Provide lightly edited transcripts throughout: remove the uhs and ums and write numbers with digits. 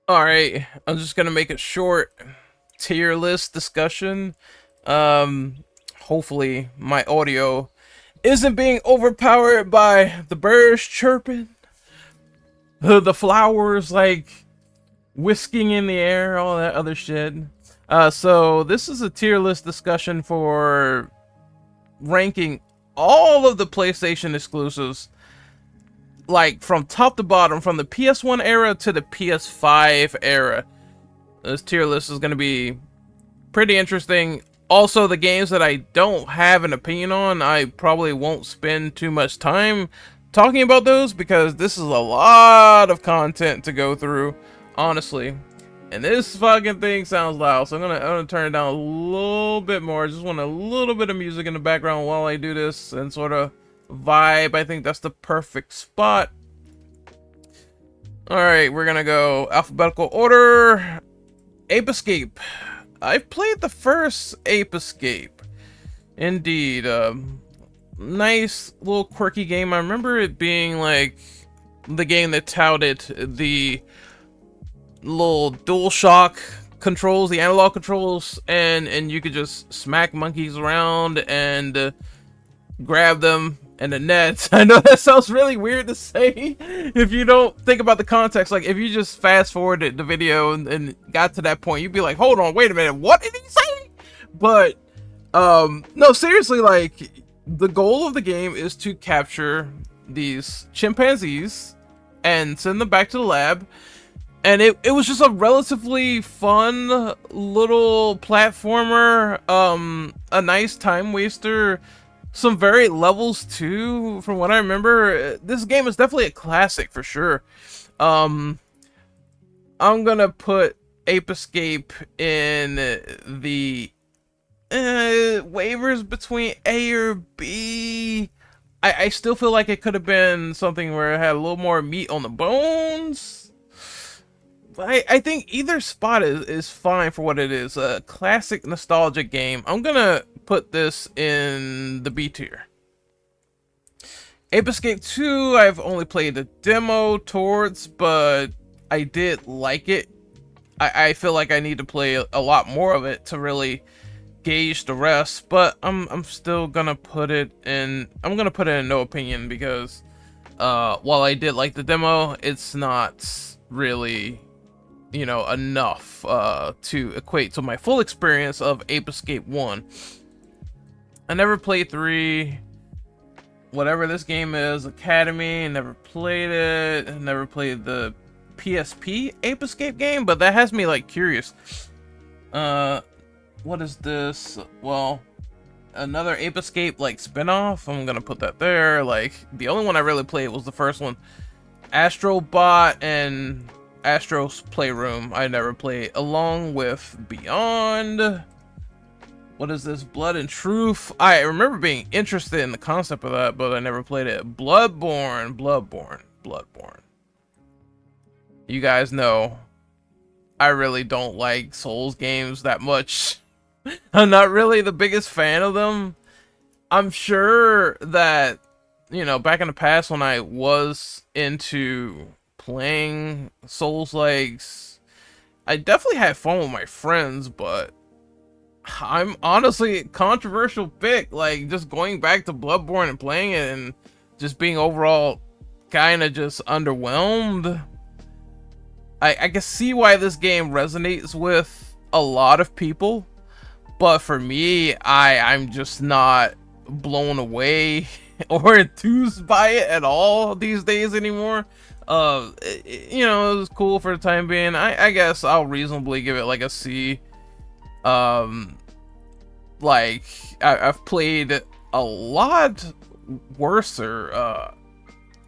Alright, I'm just gonna make a short tier list discussion. Hopefully my audio isn't being overpowered by the birds chirping, the flowers like whisking in the air, all that other shit. So this is a tier list discussion for ranking all of the PlayStation exclusives, like from top to bottom, from the PS1 era to the PS5 era. This tier list is going to be pretty interesting. Also, the games that I don't have an opinion on, I probably won't spend too much time talking about those because this is a lot of content to go through, honestly. And this fucking thing sounds loud, so I'm gonna turn it down a little bit more. Just want a little bit of music in the background while I do this and sort of vibe. I think that's the perfect spot. Alright, we're gonna go alphabetical order. Ape Escape. I've played the first Ape Escape. Indeed. Nice little quirky game. I remember it being like the game that touted the little DualShock controls, the analog controls, and you could just smack monkeys around and grab them and the nets. I know that sounds really weird to say if you don't think about the context. Like, if you just fast forwarded the video and got to that point, you'd be like, hold on, wait a minute, what did he say? But no, seriously, like, the goal of the game is to capture these chimpanzees and send them back to the lab. And it was just a relatively fun little platformer, a nice time waster. Some varied levels too, from what I remember. This game is definitely a classic for sure. I'm gonna put Ape Escape in the waivers between A or B. I still feel like it could have been something where it had a little more meat on the bones. I think either spot is fine for what it is. A classic nostalgic game. I'm gonna put this in the B tier. Ape Escape 2, I've only played the demo towards, but I did like it. I feel like I need to play a lot more of it to really gauge the rest, but I'm still gonna put it in. I'm gonna put it in no opinion because while I did like the demo, it's not really, you know, enough to equate to my full experience of Ape Escape 1. I never played 3. Whatever this game is, Academy, never played it. Never played the PSP Ape Escape game, but that has me like curious. What is this? Well, another Ape Escape like spin-off. I'm gonna put that there. Like, the only one I really played was the first one. Astrobot and Astro's Playroom I never played, along with Beyond. What is this? Blood and Truth. I remember being interested in the concept of that, but I never played it. Bloodborne. You guys know I really don't like Souls games that much. I'm not really the biggest fan of them. I'm sure that, you know, back in the past when I was into playing Souls-likes, I definitely had fun with my friends, but I'm honestly a controversial pick. Like, just going back to Bloodborne and playing it and just being overall kind of just underwhelmed. I can see why this game resonates with a lot of people, but for me, I'm just not blown away or enthused by it at all these days anymore. You know, it was cool for the time being. I guess I'll reasonably give it like a C. Like, I've played a lot worse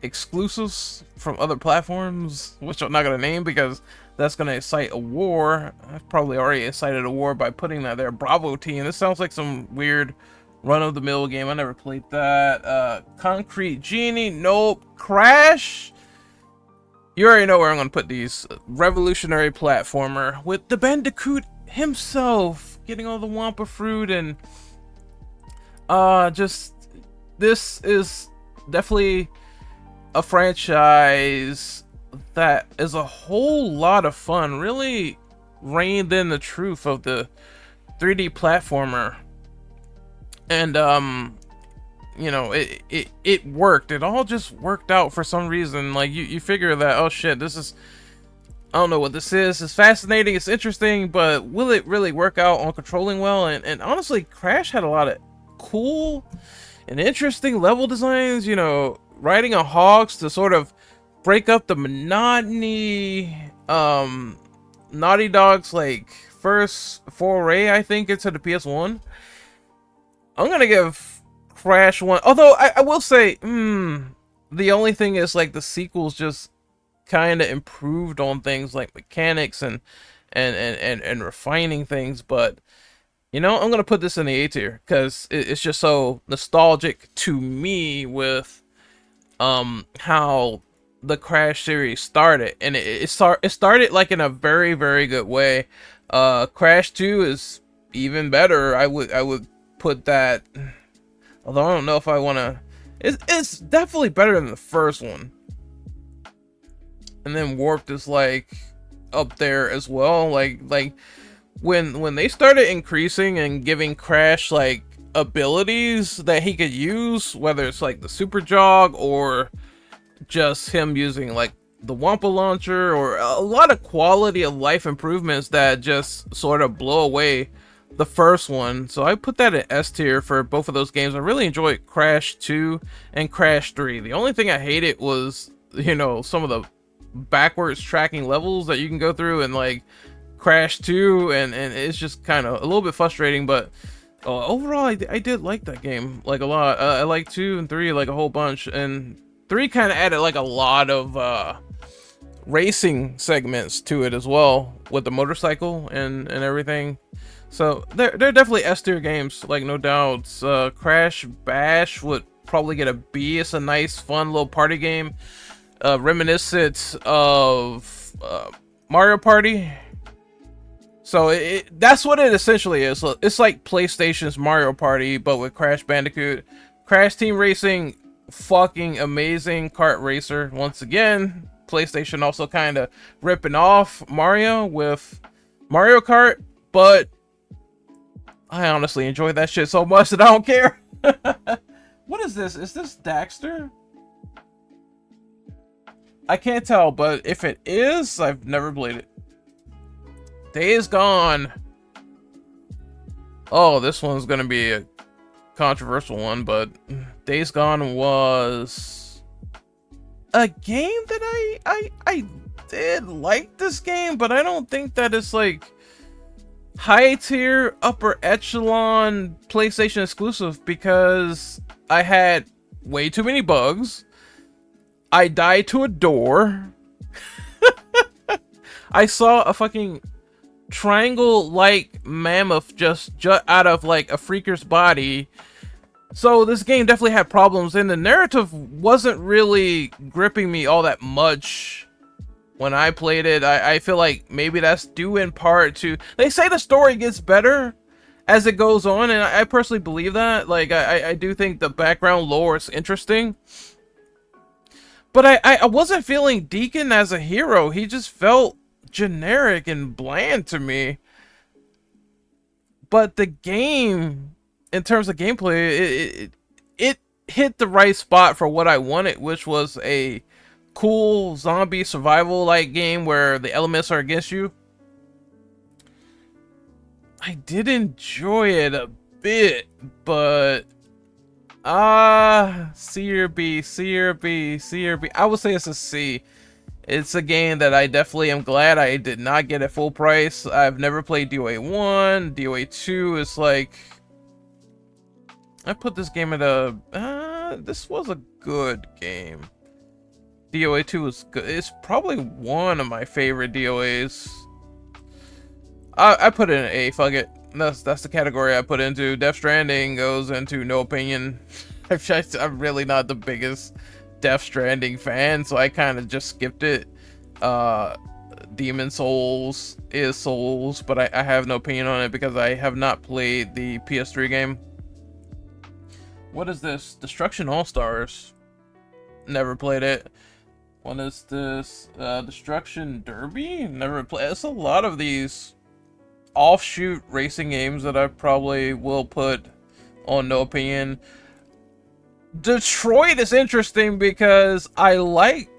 exclusives from other platforms, which I'm not gonna name because that's gonna incite a war. I've probably already incited a war by putting that there. Bravo Team. This sounds like some weird run-of-the-mill game. I never played that. Concrete Genie. Nope. Crash. You already know where I'm gonna put these. Revolutionary platformer with the Bandicoot himself getting all the Wampa fruit, and just, this is definitely a franchise that is a whole lot of fun. Really reined in the truth of the 3D platformer. And you know, it worked. It all just worked out for some reason. Like you figure that, oh shit, this is, I don't know what this is. It's fascinating, it's interesting, but will it really work out on controlling well? And honestly, Crash had a lot of cool and interesting level designs, you know, riding on hogs to sort of break up the monotony. Naughty Dog's like first foray, I think, into the PS1. I'm gonna give Crash 1, although I will say, the only thing is like the sequels just kind of improved on things like mechanics and refining things. But you know, I'm gonna put this in the A tier because it's just so nostalgic to me with how the Crash series started, and it started like in a very, very good way. Crash 2 is even better. I would put that, although I don't know if I want to. It's definitely better than the first one. And then Warped is like up there as well. Like when they started increasing and giving Crash like abilities that he could use, whether it's like the super jog or just him using like the Wampa launcher, or a lot of quality of life improvements that just sort of blow away the first one. So I put that in S tier for both of those games. I really enjoyed Crash 2 and Crash 3. The only thing I hated was, you know, some of the backwards tracking levels that you can go through and like Crash 2, and it's just kind of a little bit frustrating. But overall I did like that game like a lot. I like 2 and 3 like a whole bunch, and 3 kind of added like a lot of racing segments to it as well, with the motorcycle and everything. So they're definitely S tier games, like no doubts. Crash Bash would probably get a B. It's a nice fun little party game, reminiscent of Mario Party. So that's what it essentially is. So it's like PlayStation's Mario Party, but with Crash Bandicoot. Crash Team Racing, fucking amazing kart racer. Once again, PlayStation also kind of ripping off Mario with Mario Kart, but I honestly enjoy that shit so much that I don't care. What is this? Is this Daxter? I can't tell, but if it is, I've never played it. Days Gone. Oh, this one's gonna be a controversial one, but Days Gone was a game that I did like this game, but I don't think that it's like high tier, upper echelon PlayStation exclusive, because I had way too many bugs. I died to a door. I saw a fucking triangle-like mammoth just jut out of like a freaker's body. So this game definitely had problems, and the narrative wasn't really gripping me all that much when I played it. I feel like maybe that's due in part to, they say the story gets better as it goes on, and I personally believe that. Like I do think the background lore is interesting, but I wasn't feeling Deacon as a hero. He just felt generic and bland to me. But the game, in terms of gameplay, it hit the right spot for what I wanted, which was a cool zombie survival like game where the elements are against you. I did enjoy it a bit, but C or B, C or B, C or B. I would say it's a C. It's a game that I definitely am glad I did not get at full price. I've never played DOA 1. DOA 2 is like, I put this game at a, this was a good game. DOA 2 is good. It's probably one of my favorite DOAs. I put it in an A, fuck it. That's the category I put into. Death Stranding goes into no opinion. I'm really not the biggest Death Stranding fan, so I kind of just skipped it. Demon Souls is Souls, but I have no opinion on it because I have not played the PS3 game. What is this? Destruction All Stars. Never played it. What is this? Destruction Derby? Never played. It's a lot of these offshoot racing games that I probably will put on no opinion. Detroit is interesting because I like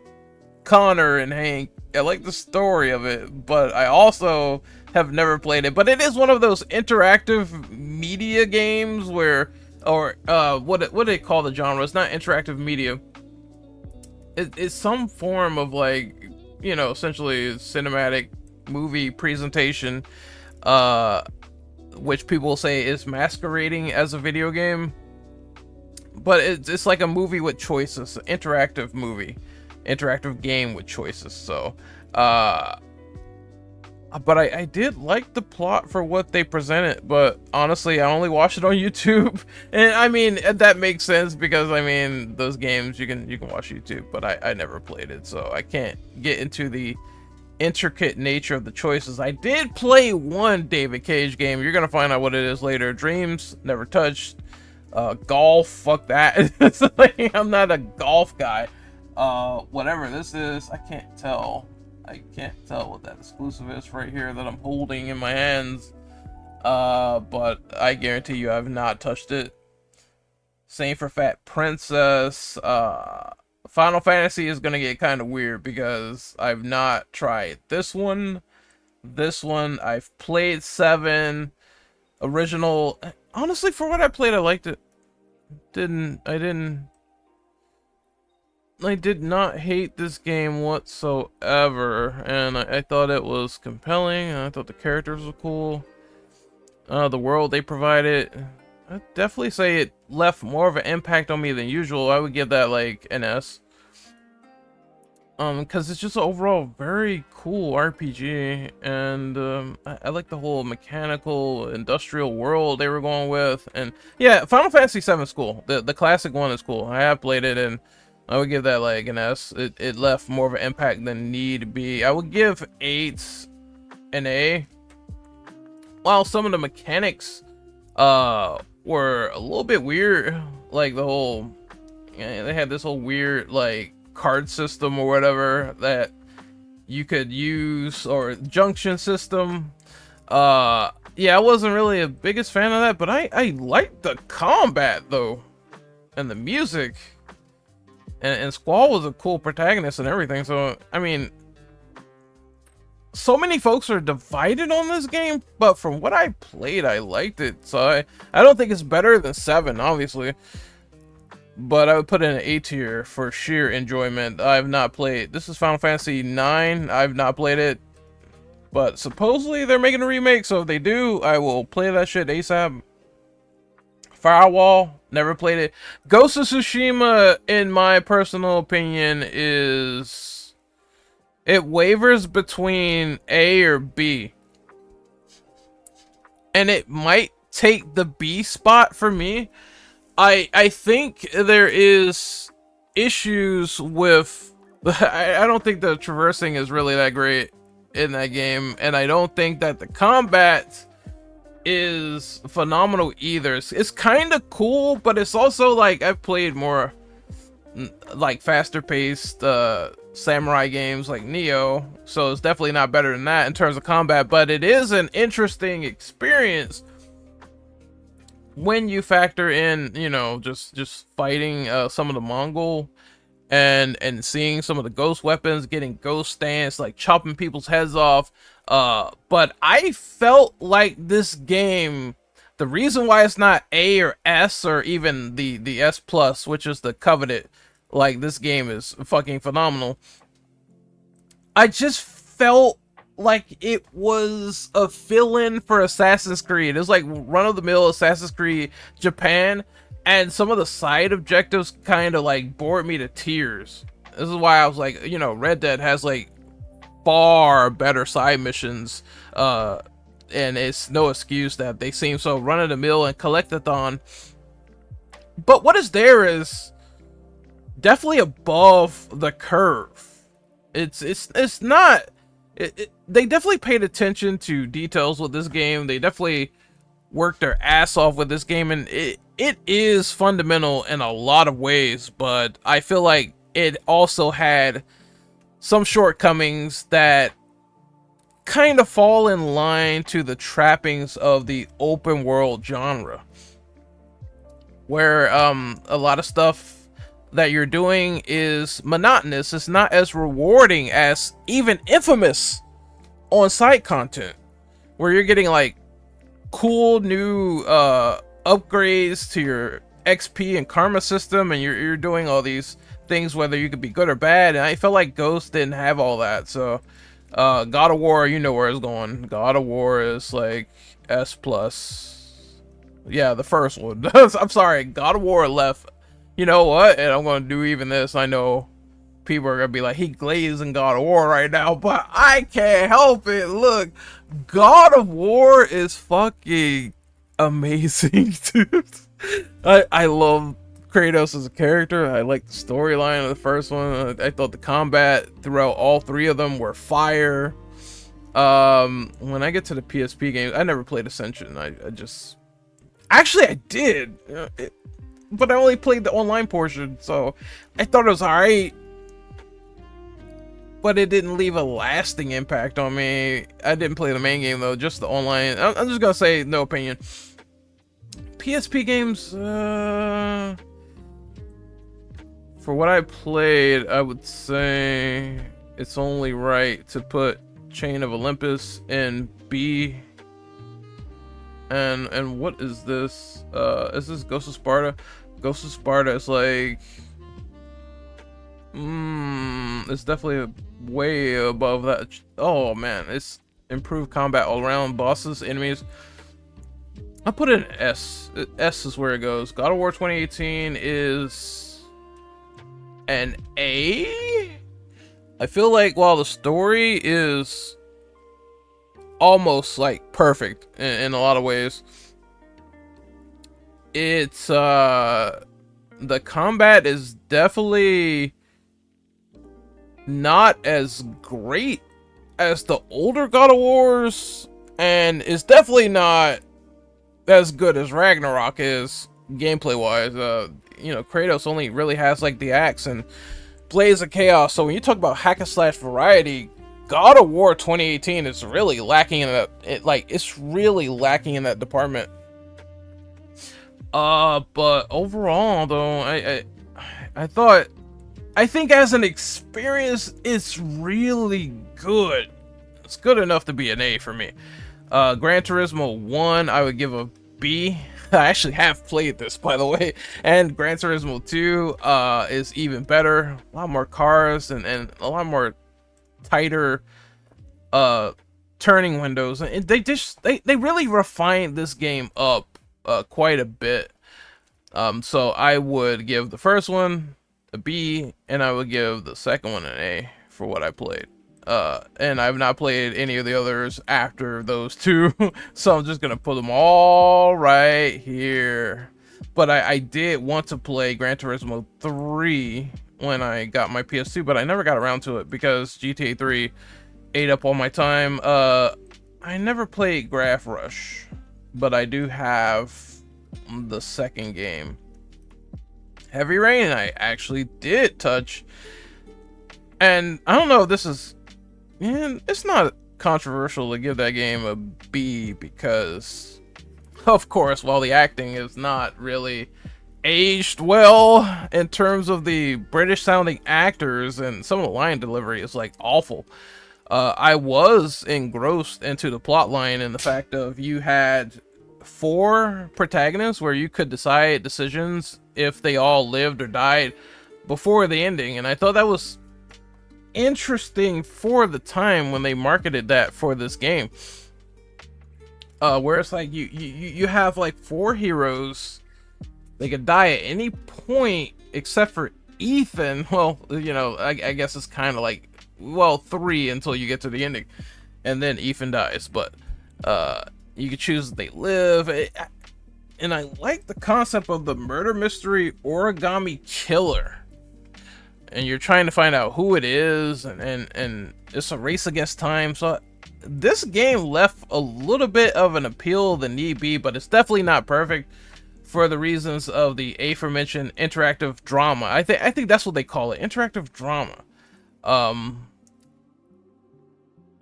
Connor and Hank. I like the story of it, but I also have never played it. But it is one of those interactive media games where, or what do they call the genre? It's not interactive media. It's some form of, like, you know, essentially cinematic movie presentation, which people say is masquerading as a video game. But it's like a movie with choices, interactive movie, interactive game with choices. So, but I did like the plot for what they presented. But honestly, I only watched it on YouTube, and I mean that makes sense because I mean those games you can watch YouTube, but I never played it, so I can't get into the intricate nature of the choices. I did play one David Cage game. You're gonna find out what it is later. Dreams, never touched. Golf, fuck that. It's like, I'm not a golf guy. Whatever this is, I can't tell what that exclusive is right here that I'm holding in my hands. But I guarantee you I've not touched it. Same for Fat Princess. Final Fantasy is gonna get kind of weird because I've not tried this one. I've played 7 original. Honestly, for what I played, I liked it. I did not hate this game whatsoever, and I thought it was compelling, and I thought the characters were cool. The world they provided, I'd definitely say it left more of an impact on me than usual. I would give that like an S. Because it's just an overall very cool RPG, and I like the whole mechanical industrial world they were going with. And yeah, Final Fantasy VII is cool. The classic one is cool. I have played it, and I would give that like an S. It left more of an impact than need be. I would give 8 an A. While some of the mechanics were a little bit weird, like the whole, they had this whole weird like card system or whatever that you could use, or junction system. Yeah, I wasn't really a biggest fan of that, but I liked the combat though, and the music, and Squall was a cool protagonist and everything. So I mean, so many folks are divided on this game, but from what I played, I liked it. So I don't think it's better than 7, obviously, but I would put it in an A tier for sheer enjoyment. I've not played. This is Final Fantasy IX. I've not played it, but supposedly they're making a remake, so if they do, I will play that shit ASAP. Firewall, never played it. Ghost of Tsushima, in my personal opinion, is, it wavers between A or B, and it might take the B spot for me. I think there is issues with, I don't think the traversing is really that great in that game, and I don't think that the combat is phenomenal either. It's kind of cool, but it's also like, I've played more like faster paced samurai games like Neo, so it's definitely not better than that in terms of combat, but it is an interesting when you factor in, you know, just fighting some of the Mongol, and seeing some of the ghost weapons, getting ghost stance, like chopping people's heads off. But I felt like this game, the reason why it's not A or S or even the S plus, which is the coveted, like, this game is fucking phenomenal, I just felt like it was a fill-in for Assassin's Creed. It was like run-of-the-mill Assassin's Creed Japan, and some of the side objectives kind of like bored me to tears. This is why I was like, you know, Red Dead has like far better side missions, and it's no excuse that they seem so run-of-the-mill and collectathon. But what is there is definitely above the curve. It's not. They definitely paid attention to details with this game. They definitely worked their ass off with this game, and it is fundamental in a lot of ways, but I feel like it also had some shortcomings that kind of fall in line to the trappings of the open world genre, where a lot of stuff that you're doing is monotonous. It's not as rewarding as even Infamous on-site content, where you're getting like cool new upgrades to your XP and karma system, and you're doing all these things whether you could be good or bad. And I felt like Ghost didn't have all that. So God of War, you know where it's going. God of War is like S plus. Yeah, the first one. I'm sorry, God of War left. You know what? And I'm gonna do even this. I know people are gonna be like, he glazing God of War right now, but I can't help it. Look, God of War is fucking amazing, dude. I love Kratos as a character. I like the storyline of the first one. I thought the combat throughout all three of them were fire. When I get to the PSP games, I never played Ascension. I just actually I did, but I only played the online portion, so I thought it was alright. But it didn't leave a lasting impact on me. I didn't play the main game though, just the online. I'm just gonna say no opinion. PSP games, for what I played, I would say it's only right to put Chain of Olympus in B. And what is this? Is this Ghost of Sparta? Ghost of Sparta is like, it's definitely way above that. Oh man, it's improved combat all around, bosses, enemies. I put it in S. S is where it goes. God of War 2018 is an A. I feel like while the story is almost like perfect in a lot of ways, it's the combat is definitely not as great as the older God of Wars, and it's definitely not as good as Ragnarok is gameplay wise. You know, Kratos only really has like the axe and Blaze of Chaos. So when you talk about hack and slash variety, God of War 2018 is really lacking in that. It's really lacking in that department. But overall though, I think as an experience, it's really good. It's good enough to be an A for me. Gran Turismo 1, I would give a B. I actually have played this, by the way. And Gran Turismo 2 is even better. A lot more cars and a lot more tighter turning windows. And they really refined this game up quite a bit. So I would give the first one a B, and I would give the second one an A for what I played. And I've not played any of the others after those two, so I'm just gonna put them all right here. But I did want to play Gran Turismo 3 when I got my PS2, but I never got around to it because GTA 3 ate up all my time. I never played Graph Rush, but I do have the second game. Heavy Rain I actually did touch, and I don't know if this is, it's not controversial to give that game a B because, of course, while the acting is not really aged well in terms of the British sounding actors, and some of the line delivery is like awful. I was engrossed into the plot line and the fact of you had 4 protagonists where you could decide decisions if they all lived or died before the ending, and I thought that was interesting for the time when they marketed that for this game. Where it's like you have like 4 heroes, they could die at any point except for Ethan. Well, you know, I guess it's kind of like, well, 3 until you get to the ending, and then Ethan dies. But you could choose if they live. And I like the concept of the murder mystery origami killer, and you're trying to find out who it is, and it's a race against time. So this game left a little bit of an appeal than need be, but it's definitely not perfect for the reasons of the aforementioned interactive drama. I think that's what they call it, interactive drama.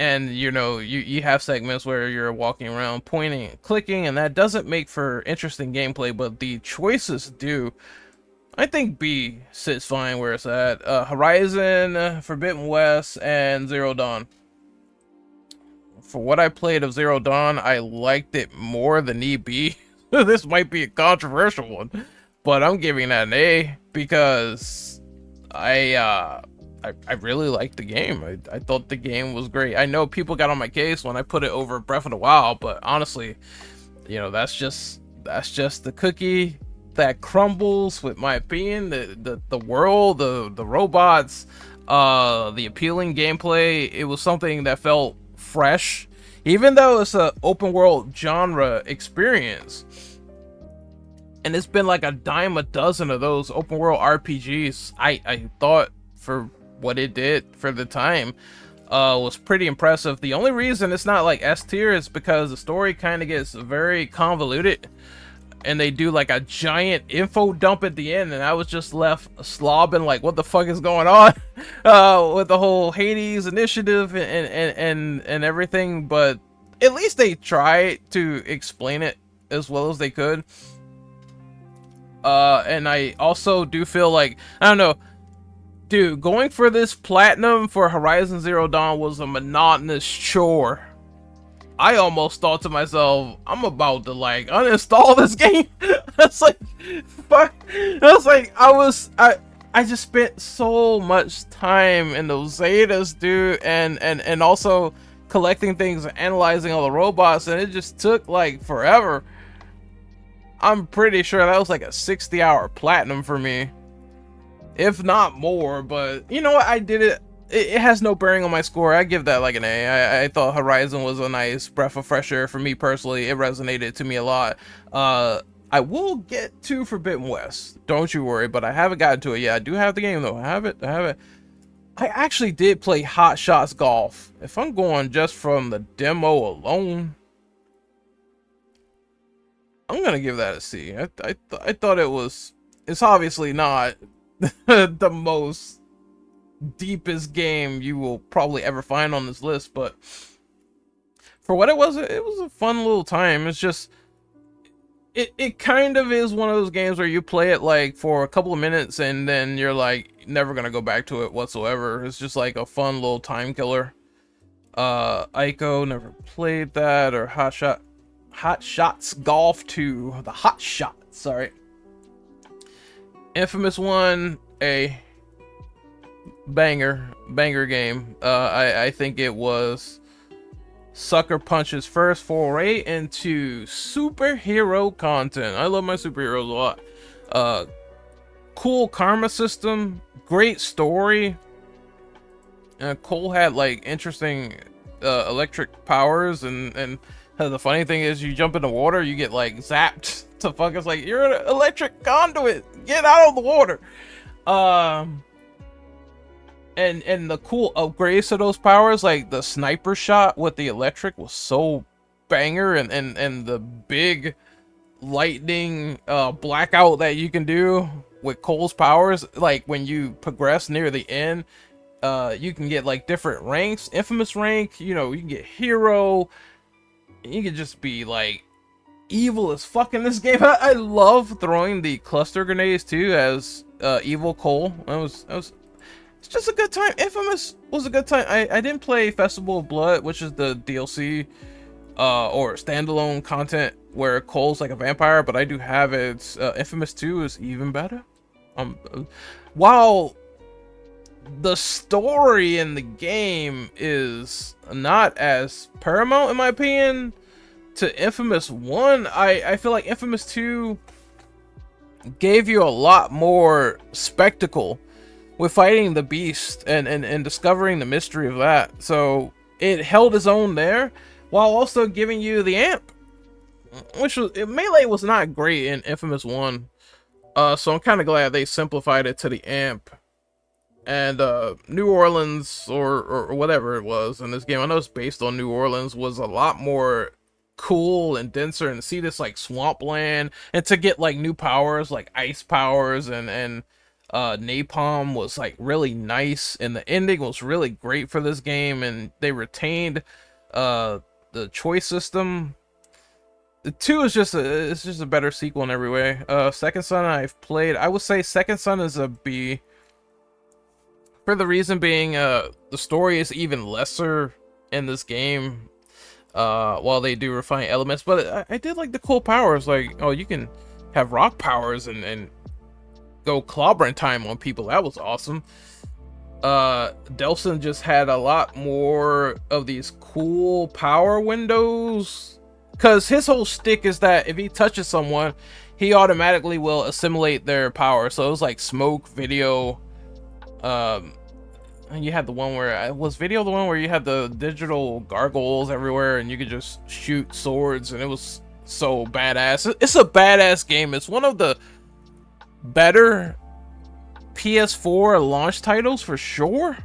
And you know, you have segments where you're walking around pointing and clicking, and that doesn't make for interesting gameplay, but the choices do. I think B sits fine where it's at. Horizon, Forbidden West, and Zero Dawn. For what I played of Zero Dawn, I liked it more than EB. This might be a controversial one, but I'm giving that an A because I really liked the game. I thought the game was great. I know people got on my case when I put it over Breath of the Wild, but honestly, you know, that's just the cookie that crumbles with my opinion. The world, the robots, the appealing gameplay. It was something that felt fresh, even though it's a open world genre experience. And it's been like a dime a dozen of those open world RPGs. I thought for what it did for the time was pretty impressive. The only reason it's not like S tier is because the story kind of gets very convoluted, and they do like a giant info dump at the end, and I was just left slobbing like, what the fuck is going on with the whole Hades initiative and everything. But at least they tried to explain it as well as they could. And I also do feel like, I don't know, dude, going for this platinum for Horizon Zero Dawn was a monotonous chore. I almost thought to myself, I'm about to like uninstall this game. It's like, fuck. I was like, I just spent so much time in those Zetas, dude, and also collecting things and analyzing all the robots, and it just took like forever. I'm pretty sure that was like a 60-hour platinum for me, if not more. But you know what, I did it. It has no bearing on my score. I give that like an A. I thought Horizon was a nice breath of fresh air for me personally. It resonated to me a lot. I will get to Forbidden West, don't you worry, but I haven't gotten to it yet. I do have the game though. I have it. I actually did play Hot Shots Golf. If I'm going just from the demo alone, I'm gonna give that a C. I thought it was. It's obviously not the most deepest game you will probably ever find on this list, but for what it was a fun little time. It's just it kind of is one of those games where you play it like for a couple of minutes and then you're like never gonna go back to it whatsoever. It's just like a fun little time killer. Ico, never played that. Or Hot Shots Golf 2, the Hot Shots, sorry. Infamous 1, a banger game. I think it was Sucker Punch's first foray into superhero content. I love my superheroes a lot. Cool karma system, great story. Cole had like interesting electric powers, and the funny thing is, you jump in the water, you get like zapped to fuck. It's like, you're an electric conduit, get out of the water. And the cool upgrades to those powers, like the sniper shot with the electric was so banger, and the big lightning blackout that you can do with Cole's powers, like when you progress near the end, you can get like different ranks. Infamous rank, you know, you can get hero. You can just be like evil as fuck in this game. I love throwing the cluster grenades too as evil Cole. It's just a good time. Infamous was a good time. I didn't play Festival of Blood, which is the DLC or standalone content where Cole's like a vampire, but I do have it. Infamous 2 is even better. While the story in the game is not as paramount in my opinion to Infamous 1, I feel like Infamous 2 gave you a lot more spectacle with fighting the beast and discovering the mystery of that. So it held its own there while also giving you the amp, which was, melee was not great in Infamous 1. So I'm kind of glad they simplified it to the amp. And New Orleans or whatever it was in this game, I know it's based on New Orleans, was a lot more cool and denser, and to see this like swampland and to get like new powers like ice powers and Napalm was like really nice, and the ending was really great for this game, and they retained the choice system. The 2 is just a better sequel in every way. Second Son I've played. I would say Second Son is a B. For the reason being, the story is even lesser in this game. While they do refine elements, but I did like the cool powers. Like, oh, you can have rock powers and go clobbering time on people. That was awesome. Delson just had a lot more of these cool power windows, because his whole shtick is that if he touches someone, he automatically will assimilate their power. So it was like smoke, video. You had the one where was video the one where you had the digital gargoyles everywhere and you could just shoot swords, and it was so badass. It's a badass game. It's one of the better PS4 launch titles for sure.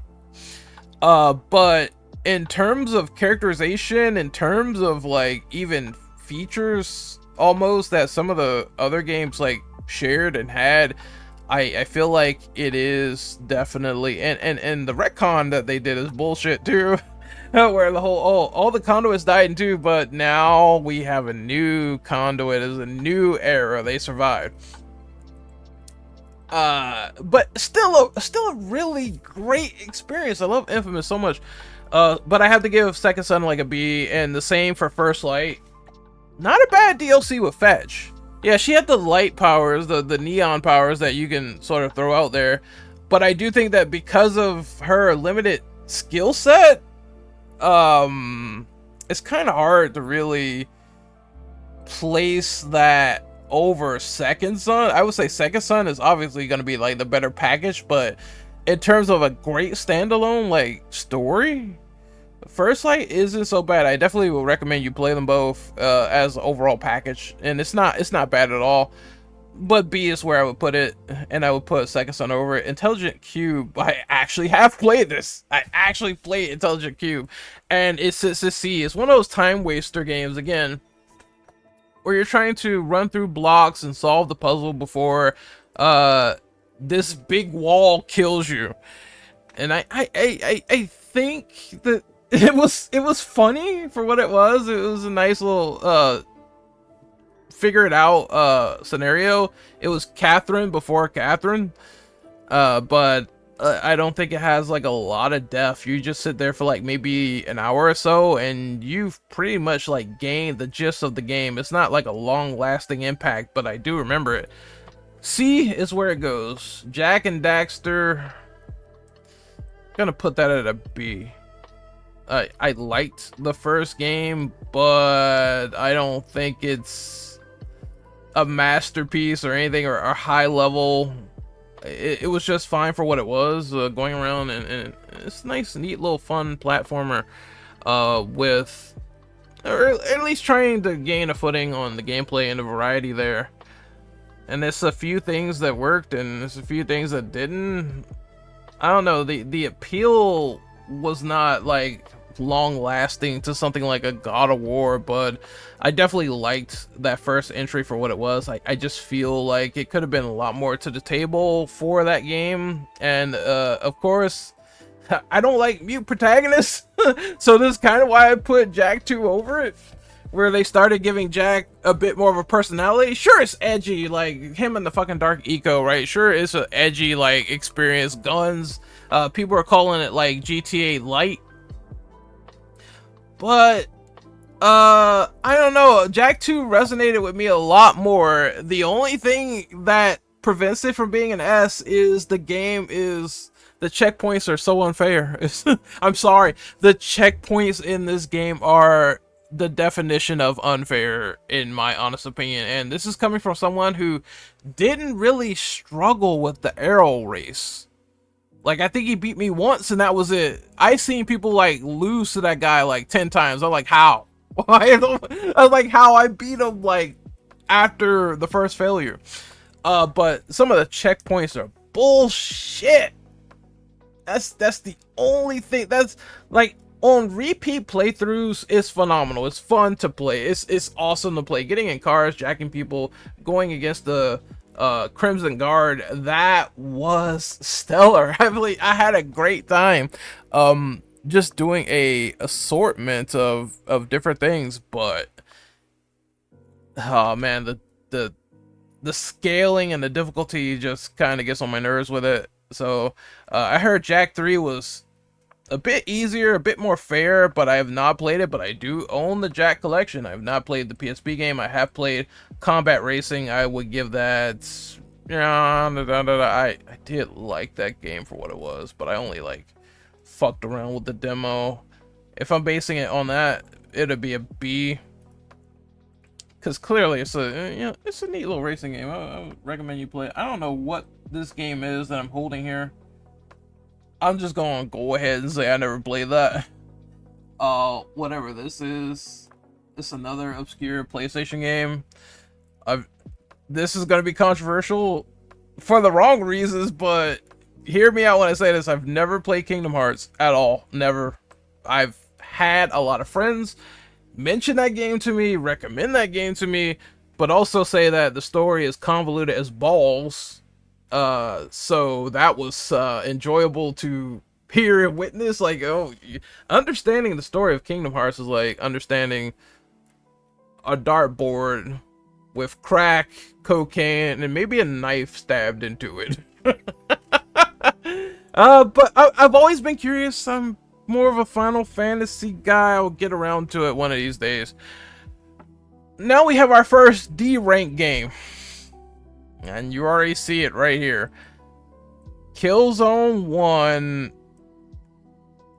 But in terms of characterization, in terms of like even features almost that some of the other games like shared and had, I feel like it is definitely, and the retcon that they did is bullshit too. Where the whole all the conduits died in 2, but now we have a new conduit. It's a new era. They survived. But still a really great experience. I love Infamous so much. But I have to give Second Son like a B, and the same for First Light. Not a bad DLC with Fetch. Yeah, she had the light powers, the neon powers that you can sort of throw out there. But I do think that because of her limited skill set, it's kind of hard to really place that over Second Son. I would say Second Son is obviously going to be like the better package, but in terms of a great standalone like story, First Light isn't so bad. I definitely will recommend you play them both as an overall package, and it's not bad at all. But B is where I would put it, and I would put Second Son over it. Intelligent Cube, I actually have played this. I actually played Intelligent Cube, and it's a C. It's one of those time waster games again, where you're trying to run through blocks and solve the puzzle before this big wall kills you. And I think that it was funny for what it was. It was a nice little figure it out scenario. It was Catherine before Catherine, but I don't think it has like a lot of depth. You just sit there for like maybe an hour or so, and you've pretty much like gained the gist of the game. It's not like a long-lasting impact, but I do remember it. C is where it goes. Jack and Daxter, gonna put that at a B. I liked the first game, but I don't think it's a masterpiece or anything, or high level. It was just fine for what it was, going around, and it's a nice, neat little fun platformer with, or at least trying to gain a footing on the gameplay and the variety there. And there's a few things that worked, and there's a few things that didn't. I don't know, the appeal was not like long lasting to something like a God of War, but I definitely liked that first entry for what it was. I just feel like it could have been a lot more to the table for that game. And of course, I don't like mute protagonists, so this is kind of why I put Jack 2 over it, where they started giving Jack a bit more of a personality. Sure, it's edgy, like him and the fucking Dark Eco, right? Sure, it's an edgy like experience. Guns, people are calling it like GTA Light, but I don't know, Jack 2 resonated with me a lot more. The only thing that prevents it from being an S is the checkpoints are so unfair. I'm sorry, the checkpoints in this game are the definition of unfair, in my honest opinion. And this is coming from someone who didn't really struggle with the arrow race. Like, I think he beat me once and that was it. I seen people like lose to that guy like 10 times. I'm like, how? I was like, how? I beat him like after the first failure. But some of the checkpoints are bullshit. That's the only thing. That's like, on repeat playthroughs, it's phenomenal. It's fun to play. It's awesome to play. Getting in cars, jacking people, going against the Crimson Guard. That was stellar. I had a great time just doing a assortment of different things, but oh man, the scaling and the difficulty just kind of gets on my nerves with it. So I heard Jak 3 was a bit easier, a bit more fair, but I have not played it. But I do own the Jak collection. I have not played the PSP game. I have played Combat Racing. I would give that, yeah, I did like that game for what it was, but I only like fucked around with the demo. If I'm basing it on that, it'd be a B. Because clearly it's a, you know, it's a neat little racing game. I would recommend you play it. I don't know what this game is that I'm holding here. I'm just gonna go ahead and say I never played that. Whatever this is, it's another obscure PlayStation game. This is gonna be controversial for the wrong reasons, but hear me out when I say this. I've never played Kingdom Hearts at all. Never. I've had a lot of friends mention that game to me, recommend that game to me, but also say that the story is convoluted as balls. So that was enjoyable to hear and witness. Like, oh, understanding the story of Kingdom Hearts is like understanding a dartboard with crack, cocaine, and maybe a knife stabbed into it. But I've always been curious. I'm more of a Final Fantasy guy. I'll get around to it one of these days. Now we have our first D rank game. And you already see it right here. Killzone 1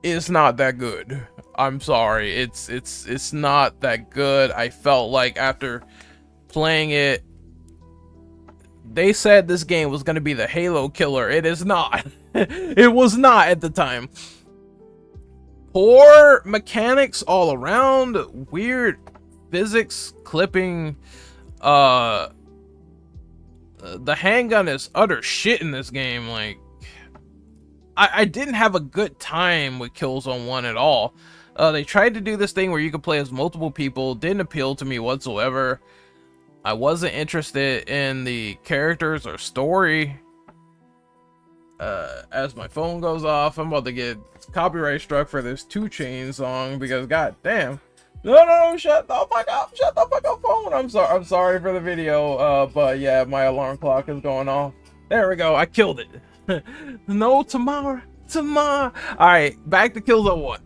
is not that good. I'm sorry. It's not that good. I felt like after playing it, they said this game was going to be the Halo killer. It is not. It was not at the time. Poor mechanics all around, weird physics clipping. The handgun is utter shit in this game. Like, I didn't have a good time with Killzone 1 at all. They tried to do this thing where you could play as multiple people. Didn't appeal to me whatsoever. I wasn't interested in the characters or story. As my phone goes off, I'm about to get copyright struck for this 2 Chainz song because goddamn. No, shut the fuck up, phone. I'm sorry for the video, but yeah, my alarm clock is going off. There we go, I killed it. No, tomorrow. Alright, back to Killzone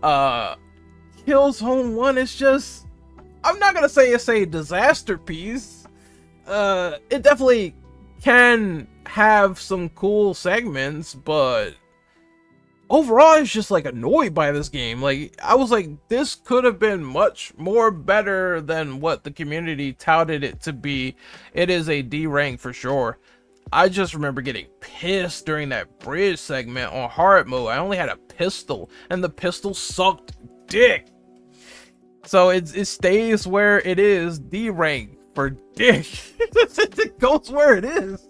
1. Killzone 1 is just, I'm not gonna say it's a disaster piece. It definitely can have some cool segments, but overall it's just like annoyed by this game. Like, I was like, this could have been much more better than what the community touted it to be. It is a D rank for sure. I just remember getting pissed during that bridge segment on hard mode. I only had a pistol and the pistol sucked dick. So it stays where it is, D rank for dick. It goes where it is.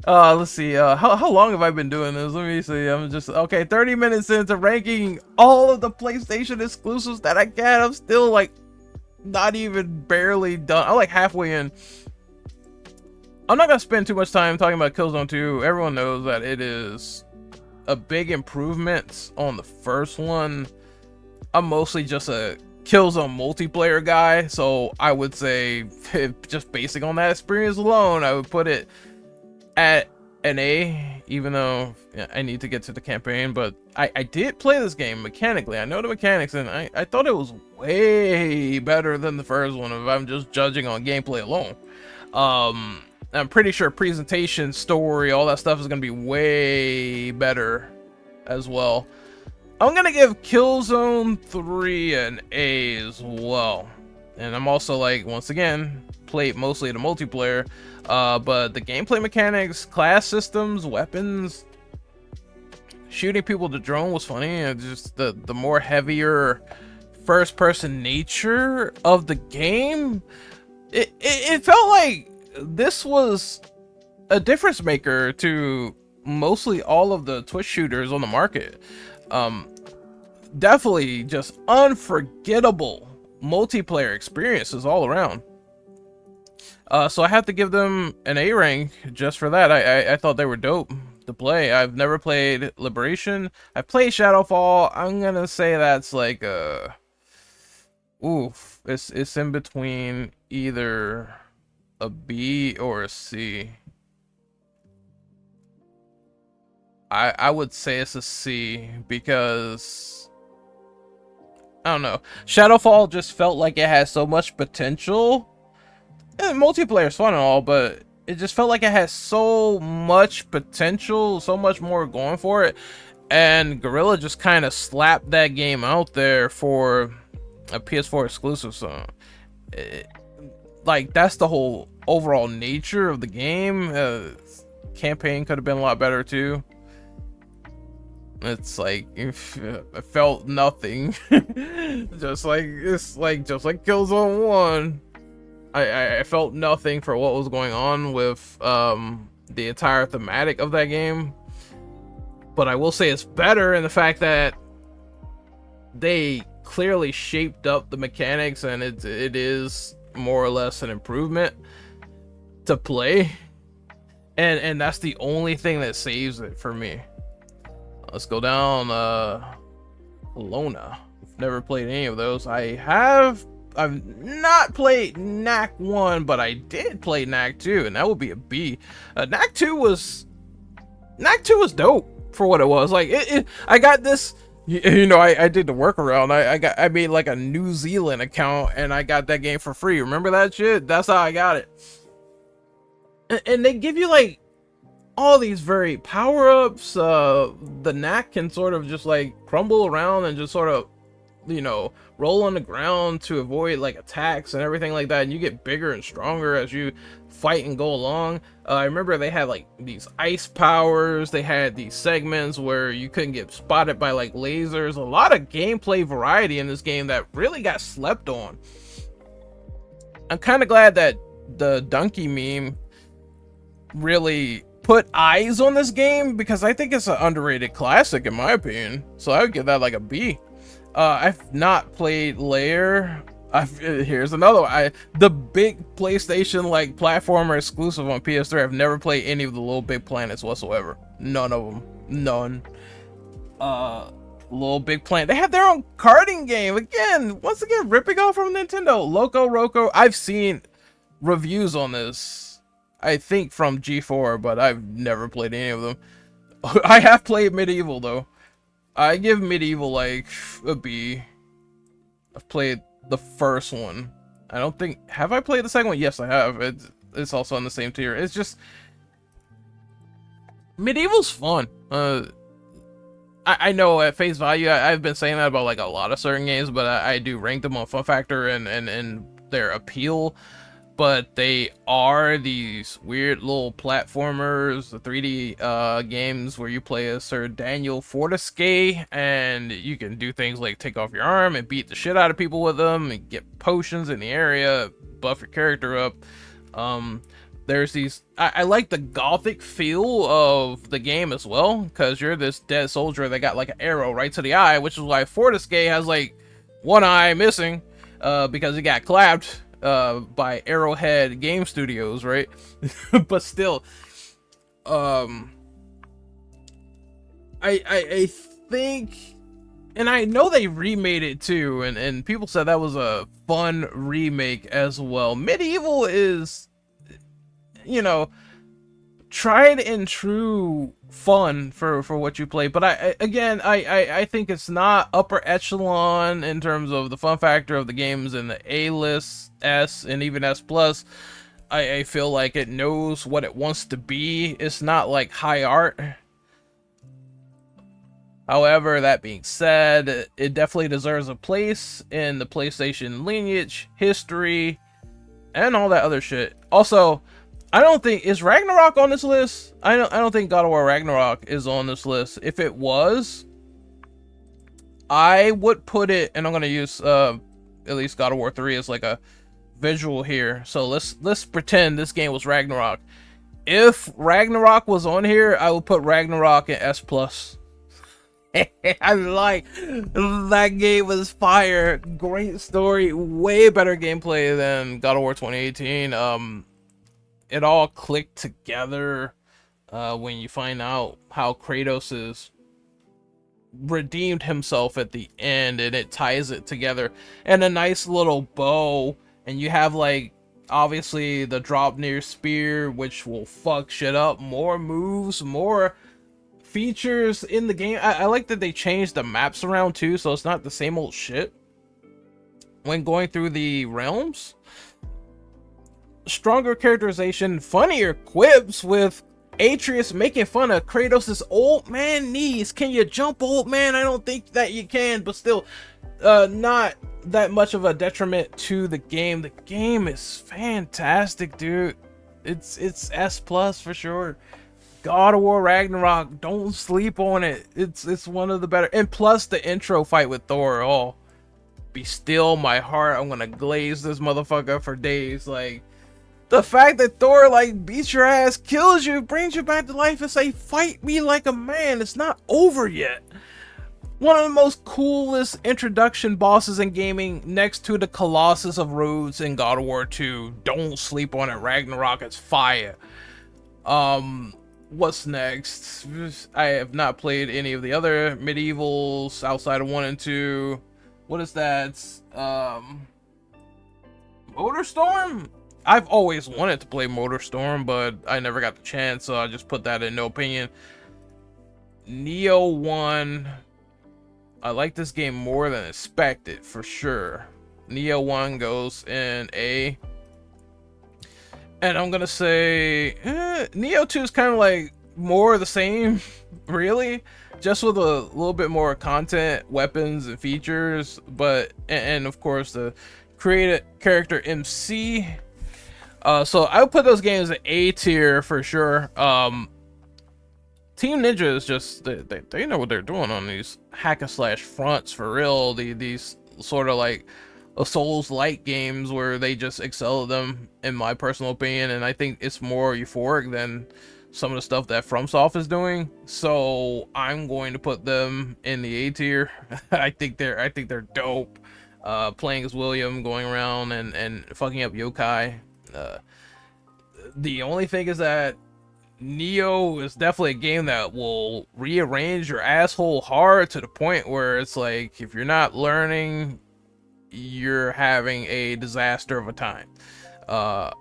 Let's see, how long have I been doing this? Let me see. I'm just, okay, 30 minutes into ranking all of the PlayStation exclusives that I get. I'm still like not even barely done. I'm like halfway in. I'm not gonna spend too much time talking about Killzone 2. Everyone knows that it is a big improvement on the first one. I'm mostly just a Killzone multiplayer guy, so I would say, just basing on that experience alone, I would put it at an A, even though I need to get to the campaign. But I did play this game mechanically. I know the mechanics, and I thought it was way better than the first one if I'm just judging on gameplay alone. I'm pretty sure presentation, story, all that stuff is going to be way better as well. I'm going to give Killzone 3 an A as well. And I'm also like, once again, played mostly the multiplayer. But the gameplay mechanics, class systems, weapons, shooting people with the drone was funny. And just the more heavier first person nature of the game, it felt like this was a difference maker to mostly all of the Twitch shooters on the market. Definitely just unforgettable multiplayer experiences all around. So I have to give them an A rank just for that. I thought they were dope to play. I've never played Liberation. I played Shadowfall. I'm gonna say that's like a oof. It's in between either a B or a C. I would say it's a C because I don't know. Shadowfall just felt like it had so much potential. And multiplayer's fun and all, but it just felt like it had so much potential, so much more going for it. And Guerrilla just kind of slapped that game out there for a PS4 exclusive. So, like, that's the whole overall nature of the game. Campaign could have been a lot better too. It's like I felt nothing. just like Killzone 1. I felt nothing for what was going on with the entire thematic of that game. But I will say it's better in the fact that they clearly shaped up the mechanics, and it is more or less an improvement to play. And that's the only thing that saves it for me. Let's go down Lona. Never played any of those. I've not played Knack 1, but I did play Knack 2, and that would be a B. Knack 2 was dope for what it was. Like I got this, you know, I did the workaround. I made like a New Zealand account, and I got that game for free. Remember that shit? That's how I got it. And they give you like all these very power-ups. The Knack can sort of just like crumble around and just sort of, you know, roll on the ground to avoid like attacks and everything like that, and you get bigger and stronger as you fight and go along. I remember they had like these ice powers. They had these segments where you couldn't get spotted by like lasers. A lot of gameplay variety in this game that really got slept on. I'm kind of glad that the donkey meme really put eyes on this game, because I think it's an underrated classic in my opinion. So I would give that like a B. I've not played Lair. Here's another one. The big PlayStation like platformer exclusive on PS3. I've never played any of the Little Big Planets whatsoever. None of them. None. Little Big Planet. They have their own karting game once again, ripping off from Nintendo. Loco Roco. I've seen reviews on this, I think from G4, but I've never played any of them. I have played Medieval though. I give Medieval like a B. I've played the first one. I don't think, have I played the second one? Yes, I have. It's also on the same tier. It's just, Medieval's fun. I know at face value, I've been saying that about like a lot of certain games, but I do rank them on fun factor and their appeal. But they are these weird little platformers, the 3D games where you play as Sir Daniel Fortescue, and you can do things like take off your arm and beat the shit out of people with them, and get potions in the area, buff your character up. There's these, I like the gothic feel of the game as well, because you're this dead soldier that got like an arrow right to the eye, which is why Fortescue has like one eye missing, because he got clapped by Arrowhead Game Studios, right? But still, I think, and I know they remade it too, and people said that was a fun remake as well. Medieval is, you know, tried and true fun for what you play, but I think it's not upper echelon in terms of the fun factor of the games in the A-list, S, and even S plus. I feel like it knows what it wants to be. It's not like high art. However, that being said, it definitely deserves a place in the PlayStation lineage, history, and all that other shit. Also, I don't think, is Ragnarok on this list? I don't think God of War Ragnarok is on this list. If it was, I would put it, and I'm gonna use at least God of War 3 as like a visual here. So let's pretend this game was Ragnarok. If Ragnarok was on here, I would put Ragnarok in S plus. I like that game was fire. Great story, way better gameplay than God of War 2018. It all clicked together when you find out how Kratos is redeemed himself at the end, and it ties it together and a nice little bow. And you have like obviously the drop near spear, which will fuck shit up. More moves, more features in the game. I like that they changed the maps around too, so it's not the same old shit when going through the realms. Stronger characterization, funnier quips with Atreus making fun of Kratos' old man knees. Can you jump, old man? I don't think that you can, but still, not that much of a detriment to the game. The game is fantastic, dude. It's S plus for sure. God of War Ragnarok, don't sleep on it. It's one of the better. And plus the intro fight with Thor. Oh, be still my heart. I'm gonna glaze this motherfucker for days. Like, the fact that Thor like beats your ass, kills you, brings you back to life, and say, fight me like a man. It's not over yet. One of the most coolest introduction bosses in gaming, next to the Colossus of Rhodes in God of War 2. Don't sleep on it. Ragnarok is fire. What's next? I have not played any of the other medievals outside of 1 and 2. What is that? Motorstorm? I've always wanted to play Motorstorm, but I never got the chance, so I just put that in no opinion. Neo 1. I like this game more than expected, for sure. Neo 1 goes in A. And I'm gonna say Neo 2 is kind of like more of the same, really, just with a little bit more content, weapons, and features. But and of course the created character MC. So I would put those games at A tier for sure. Team Ninja is just they know what they're doing on these hack and slash fronts for real. These sort of like Souls-like games where they just excel at them, in my personal opinion, and I think it's more euphoric than some of the stuff that FromSoft is doing. So I'm going to put them in the A tier. I think they're dope. Playing as William, going around and fucking up yokai. The only thing is that Neo is definitely a game that will rearrange your asshole hard to the point where it's like, if you're not learning, you're having a disaster of a time. And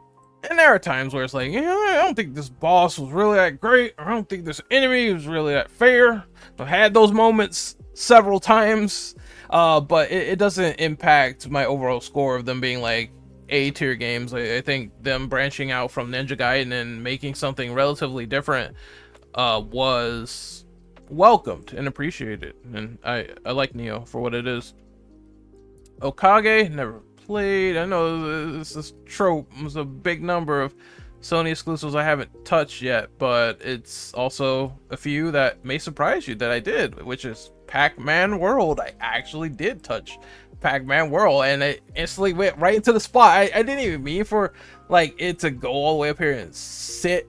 there are times where it's like, you know, I don't think this boss was really that great. I don't think this enemy was really that fair. I've had those moments several times, but it doesn't impact my overall score of them being like A tier games. I think them branching out from Ninja Gaiden and making something relatively different was welcomed and appreciated, and I like Neo for what it is. Okage, never played. I know this trope was a big number of Sony exclusives I haven't touched yet, but it's also a few that may surprise you that I did, which is Pac-Man World. I actually did touch Pac-Man World, and it instantly went right into the spot. I didn't even mean for like it to go all the way up here and sit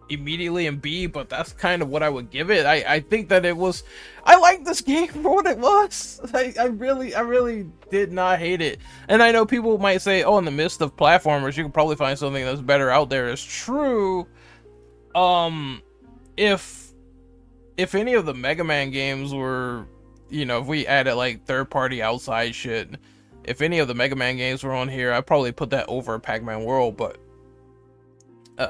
immediately in B, but that's kind of what I would give it. I think that it was, I like this game for what it was. I really did not hate it. And I know people might say, oh, in the midst of platformers you can probably find something that's better out there. It's true. If any of the Mega Man games were, you know, if we added like third-party outside shit, if any of the Mega Man games were on here, I'd probably put that over Pac-Man World. But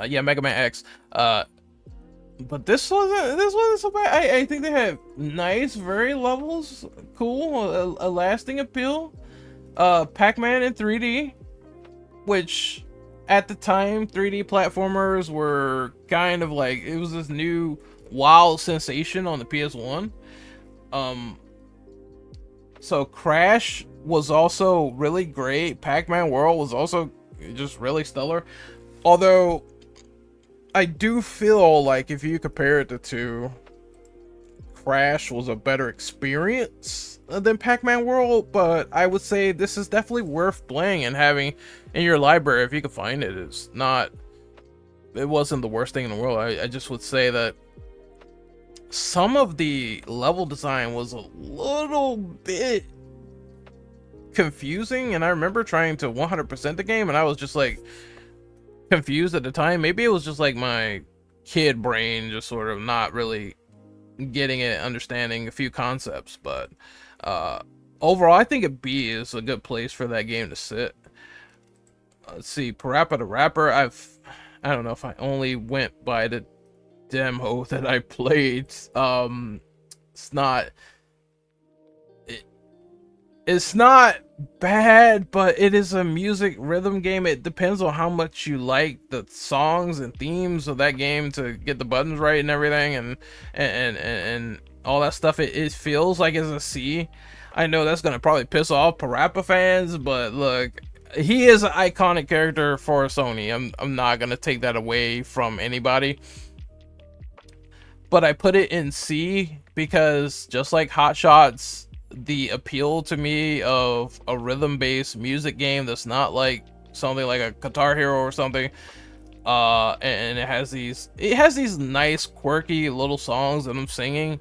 yeah, Mega Man X. But this wasn't so bad. I think they had nice, very levels, cool, a lasting appeal. Pac-Man in 3D, which at the time 3D platformers were kind of like, it was this new wild sensation on the PS1. So Crash was also really great. Pac-Man World was also just really stellar. Although I do feel like if you compare it to two, Crash was a better experience than Pac-Man World, but I would say this is definitely worth playing and having in your library if you can find it. It's not, it wasn't the worst thing in the world. I just would say that some of the level design was a little bit confusing, and I remember trying to 100% the game, and I was just like confused at the time. Maybe it was just like my kid brain just sort of not really getting it, understanding a few concepts. But overall, I think a B is a good place for that game to sit. Let's see, Parappa the Rapper. I don't know if I only went by the demo that I played. It's not it's not bad, but it is a music rhythm game. It depends on how much you like the songs and themes of that game to get the buttons right and everything, and all that stuff. It feels like it's a C. I know that's gonna probably piss off Parappa fans, but look, he is an iconic character for Sony. I'm not gonna take that away from anybody. But I put it in C because just like Hot Shots, the appeal to me of a rhythm-based music game that's not like something like a Guitar Hero or something, and it has these nice quirky little songs that I'm singing,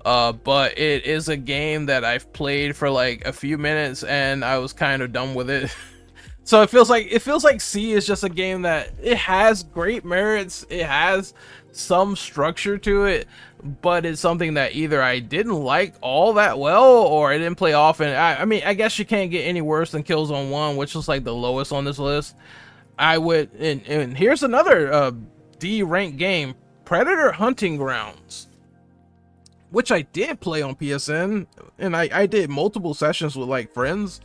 but it is a game that I've played for like a few minutes and I was kind of done with it. So it feels like C is just a game that it has great merits, it has some structure to it, but it's something that either I didn't like all that well or I didn't play often. I mean, I guess you can't get any worse than Killzone 1, which is like the lowest on this list. I would, and here's another D ranked game, Predator Hunting Grounds, which I did play on PSN, and I did multiple sessions with like friends.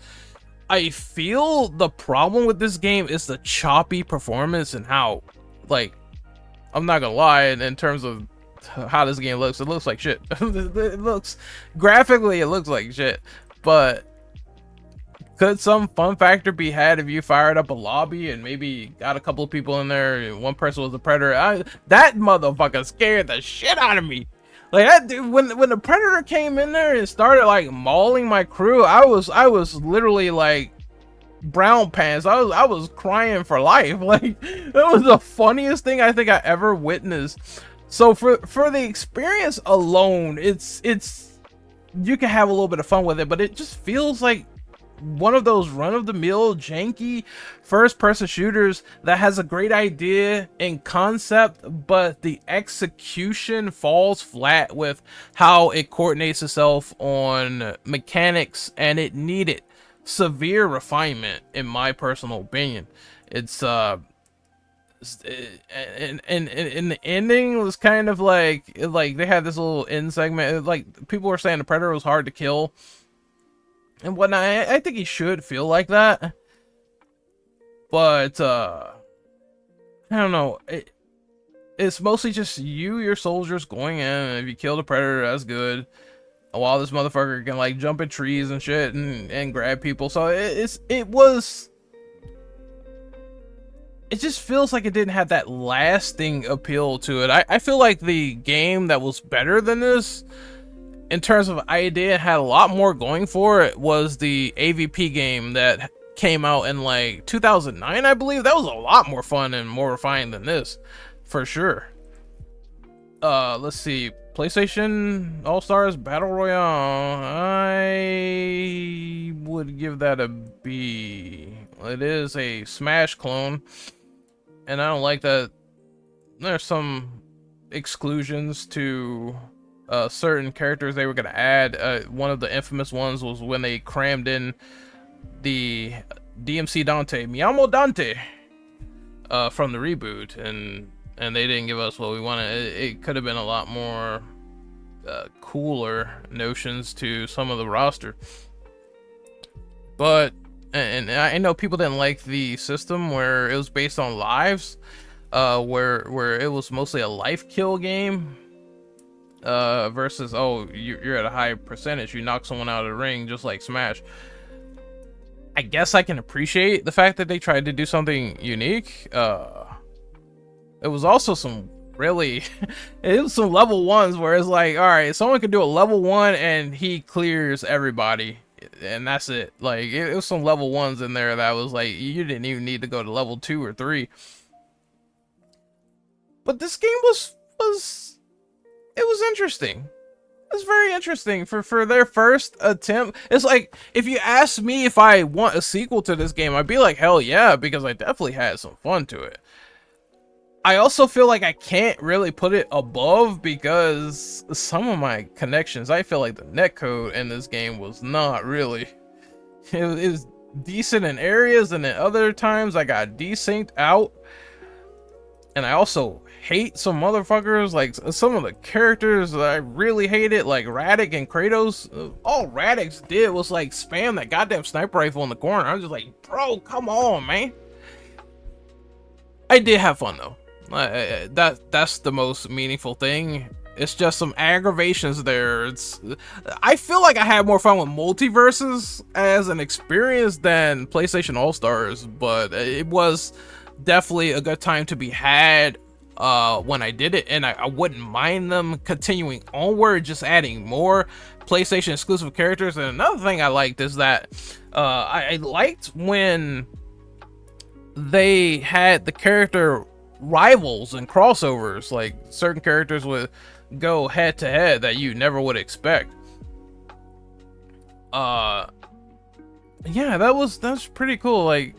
I feel the problem with this game is the choppy performance and how, like, I'm not gonna lie, in terms of how this game looks, it looks like shit. It looks, graphically, it looks like shit. But could some fun factor be had if you fired up a lobby and maybe got a couple of people in there? One person was a predator. That motherfucker scared the shit out of me. Like that dude, when the predator came in there and started like mauling my crew, I was literally like brown pants. I was crying for life. Like that was the funniest thing I think I ever witnessed. So for the experience alone, it's you can have a little bit of fun with it, but it just feels like one of those run-of-the-mill janky first-person shooters that has a great idea and concept, but the execution falls flat with how it coordinates itself on mechanics, and it needed severe refinement, in my personal opinion. It's and the ending was kind of like they had this little end segment. Like people were saying the predator was hard to kill and whatnot. I think he should feel like that, but I don't know. It's mostly just your soldiers going in, and if you kill the predator, that's good. While this motherfucker can like jump in trees and shit and grab people, so it just feels like it didn't have that lasting appeal to it. I feel like the game that was better than this, in terms of idea, had a lot more going for it, was the AVP game that came out in like 2009, I believe. That was a lot more fun and more refined than this, for sure. Let's see, PlayStation All-Stars Battle Royale. I would give that a B. It is a Smash clone, and I don't like that there's some exclusions to certain characters they were gonna add. One of the infamous ones was when they crammed in the DMC Dante, Miyamo Dante, from the reboot, and they didn't give us what we wanted. It could have been a lot more cooler notions to some of the roster. But and I know people didn't like the system where it was based on lives, where it was mostly a life kill game. Versus, oh, you're at a high percentage, you knock someone out of the ring, just like Smash. I guess I can appreciate the fact that they tried to do something unique. It was also some really it was some level ones where it's like, all right, someone could do a level 1 and he clears everybody, and that's it. Like it was some level 1s in there that was like, you didn't even need to go to level 2 or 3. But this game was it was interesting. It's very interesting for their first attempt. It's like, if you ask me if I want a sequel to this game, I'd be like, hell yeah, because I definitely had some fun to it. I also feel like I can't really put it above because some of my connections, I feel like the netcode in this game was not really, it was decent in areas, and then other times I got desynced out. And I also hate some motherfuckers, like some of the characters that I really hated, like Radek and Kratos. All Radek's did was like spam that goddamn sniper rifle in the corner. I'm just like, bro, come on, man. I did have fun though. That's the most meaningful thing. It's just some aggravations there. I feel like I had more fun with multiverses as an experience than PlayStation All-Stars, but it was definitely a good time to be had when I did it, and I wouldn't mind them continuing onward, just adding more PlayStation exclusive characters. And another thing I liked is that I liked when they had the character rivals and crossovers, like certain characters would go head to head that you never would expect. Yeah, that's pretty cool. Like,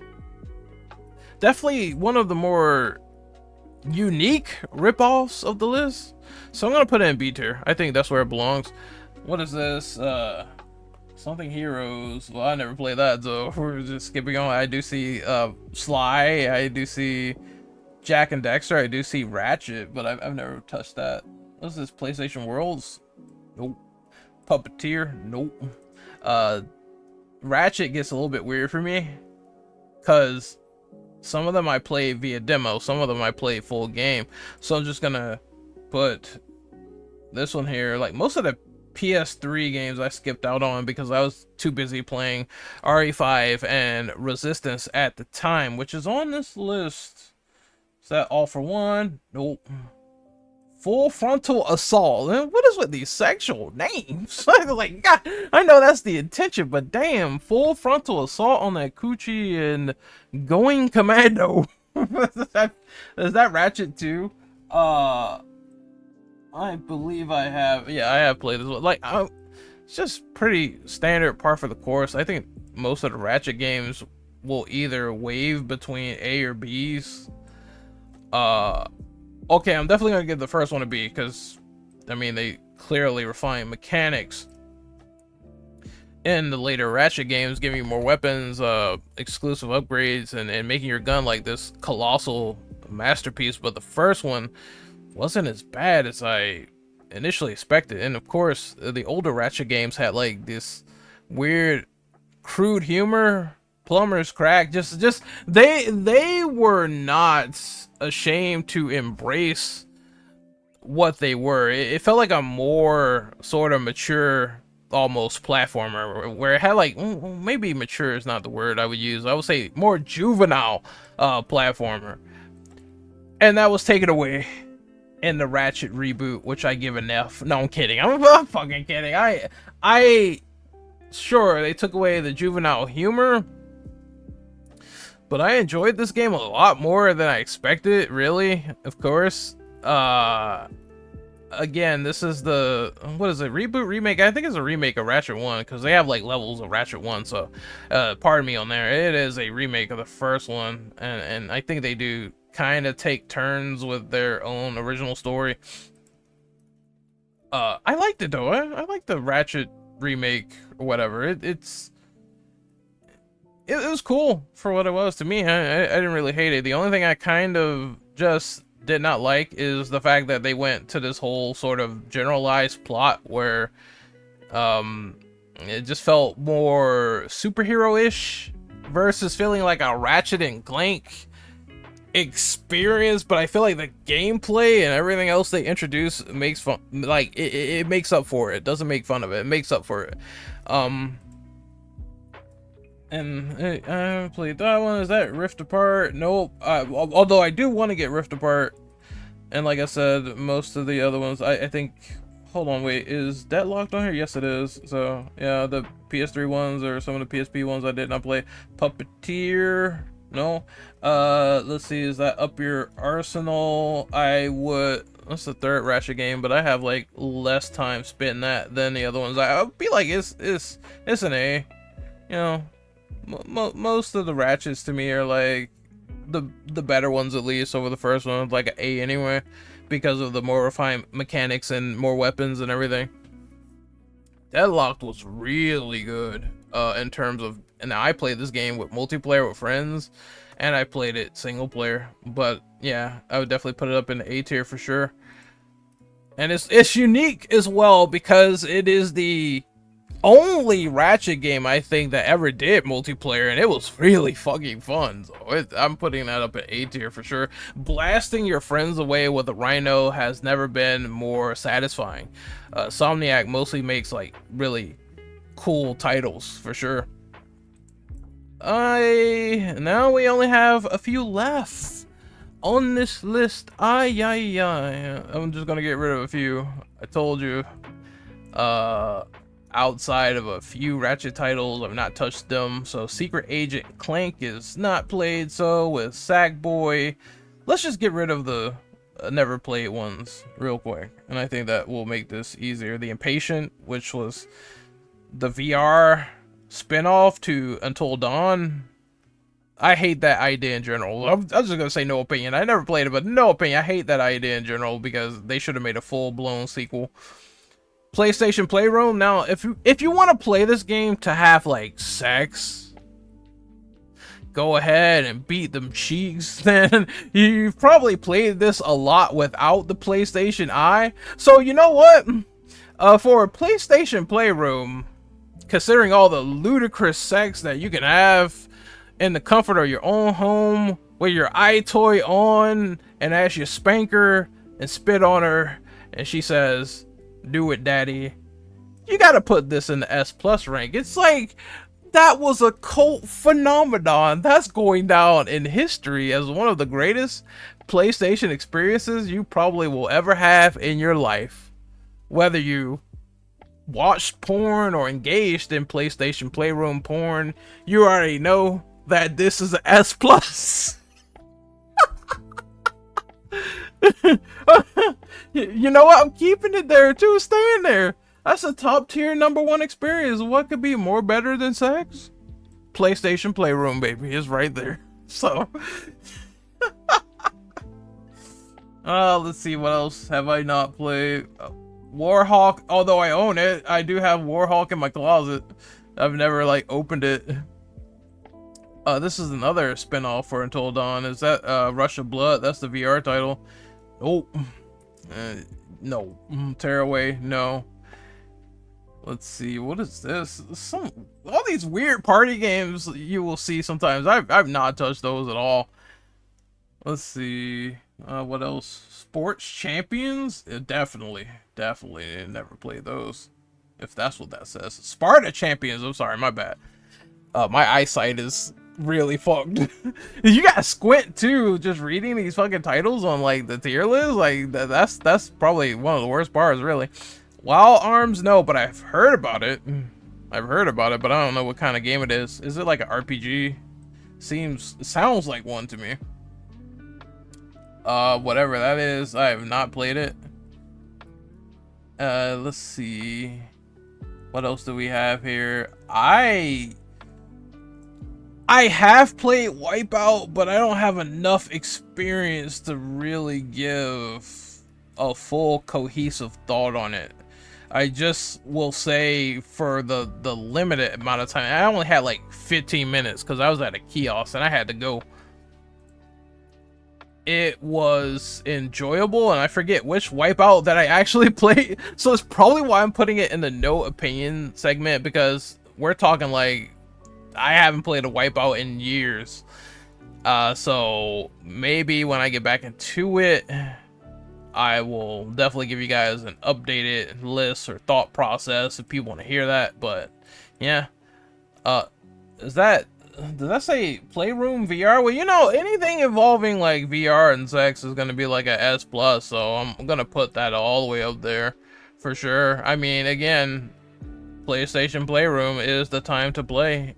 definitely one of the more unique ripoffs of the list. So I'm gonna put it in B tier. I think that's where it belongs. What is this? Something Heroes. Well, I never played that, so we're just skipping on. I do see Sly. I do see Jack and Dexter. I do see Ratchet, but I've never touched that. What's this? PlayStation Worlds? Nope. Puppeteer? Nope. Ratchet gets a little bit weird for me, cause some of them I play via demo, some of them I play full game. So I'm just gonna put this one here. Like, most of the PS3 games I skipped out on because I was too busy playing RE5 and Resistance at the time, which is on this list. Is that All for One? Nope. Full Frontal Assault. And what is with these sexual names? Like, God, I know that's the intention, but damn, Full Frontal Assault on that coochie and Going Commando. Is that Ratchet too? I believe I have. Yeah, I have played this one. Like, it's just pretty standard, par for the course. I think most of the Ratchet games will either wave between A or B's. Okay, I'm definitely gonna give the first one a B, because I mean, they clearly refine mechanics in the later Ratchet games, giving you more weapons, exclusive upgrades, and making your gun like this colossal masterpiece. But the first one wasn't as bad as I initially expected. And of course, the older Ratchet games had like this weird crude humor, plumber's crack. Just they were not ashamed to embrace what they were. It felt like a more sort of mature, almost platformer, where it had like, maybe mature is not the word I would use. I would say more juvenile platformer, and that was taken away in the Ratchet reboot, which I give an F. No, I'm kidding. I'm fucking kidding. I sure, they took away the juvenile humor, but I enjoyed this game a lot more than I expected, really. Of course. Again, this is the, what is it, reboot, remake? I think it's a remake of Ratchet 1, because they have like levels of Ratchet 1, so pardon me on there. It is a remake of the first one, and I think they do kind of take turns with their own original story. I liked it though. I like the Ratchet remake or whatever. It was cool for what it was to me. I didn't really hate it. The only thing I kind of just did not like is the fact that they went to this whole sort of generalized plot where it just felt more superhero-ish versus feeling like a Ratchet and Clank experience. But I feel like the gameplay and everything else they introduce makes fun, like it makes up for it. It doesn't make fun of it. It makes up for it. And I haven't played that one. Is that Rift Apart? Nope. Although I do want to get Rift Apart. And like I said, most of the other ones, I think... Hold on, wait. Is Deadlocked on here? Yes, it is. So, yeah, the PS3 ones or some of the PSP ones I did not play. Puppeteer. No. Let's see, is that up your arsenal? I would. That's the third Ratchet game, but I have like less time spent that than the other ones. I'd be like, it's an A. You know, most of the Ratchets to me are like the better ones, at least over the first one, like an A anyway, because of the more refined mechanics and more weapons and everything. Deadlocked was really good in terms of, and I played this game with multiplayer with friends, and I played it single player. But yeah, I would definitely put it up in the A tier for sure. And it's unique as well because it is the only Ratchet game I think that ever did multiplayer, and it was really fucking fun. So I'm putting that up at A tier for sure. Blasting your friends away with a rhino has never been more satisfying. Somniac mostly makes like really cool titles for sure. Now we only have a few left on this list. I'm just gonna get rid of a few. I told you. Outside of a few Ratchet titles, I've not touched them. So Secret Agent Clank is not played. So with Sackboy, let's just get rid of the never played ones real quick, and I think that will make this easier. The Impatient, which was the VR spinoff to Until Dawn. I hate that idea in general. I'm just gonna say no opinion. I never played it, but no opinion. I hate that idea in general because they should have made a full-blown sequel. PlayStation Playroom. Now, if you want to play this game to have like sex, go ahead and beat them cheeks. Then you've probably played this a lot without the PlayStation Eye. So you know what? For a PlayStation Playroom, considering all the ludicrous sex that you can have in the comfort of your own home with your eye toy on, and as you spank her and spit on her, and she says, "Do it, daddy," you gotta put this in the S+ rank. It's like, that was a cult phenomenon. That's going down in history as one of the greatest PlayStation experiences you probably will ever have in your life. Whether you watched porn or engaged in PlayStation Playroom porn, you already know that this is an S+. You know what? I'm keeping it there too. Staying there. That's a top tier #1 experience. What could be more better than sex? PlayStation Playroom, baby, is right there. So, let's see, what else have I not played? Warhawk. Although I own it, I do have Warhawk in my closet. I've never like opened it. This is another spin-off for Until Dawn. Is that Rush of Blood? That's the VR title. Oh, no. Tearaway, no. Let's see, what is this? All these weird party games you will see sometimes. I've not touched those at all. Let's see, what else? Sports Champions? Definitely never played those. If that's what that says. Sparta Champions. I'm sorry, my bad. My eyesight is really fucked. You gotta squint too, just reading these fucking titles on like the tier list. Like that's probably one of the worst parts, really. Wild Arms, no, but I've heard about it. But I don't know what kind of game it is. Is it like an RPG? Sounds like one to me. Whatever that is, I have not played it. Let's see, what else do we have here? I have played Wipeout, but I don't have enough experience to really give a full cohesive thought on it. I just will say, for the limited amount of time, I only had like 15 minutes because I was at a kiosk and I had to go. It was enjoyable, and I forget which Wipeout that I actually played, so it's probably why I'm putting it in the no opinion segment, because we're talking like, I haven't played a Wipeout in years. So maybe when I get back into it, I will definitely give you guys an updated list or thought process if people want to hear that. But yeah, does that say Playroom VR? Well, you know, anything involving like VR and sex is gonna be like a S+, so I'm gonna put that all the way up there for sure. I mean, again, PlayStation Playroom is the time to play.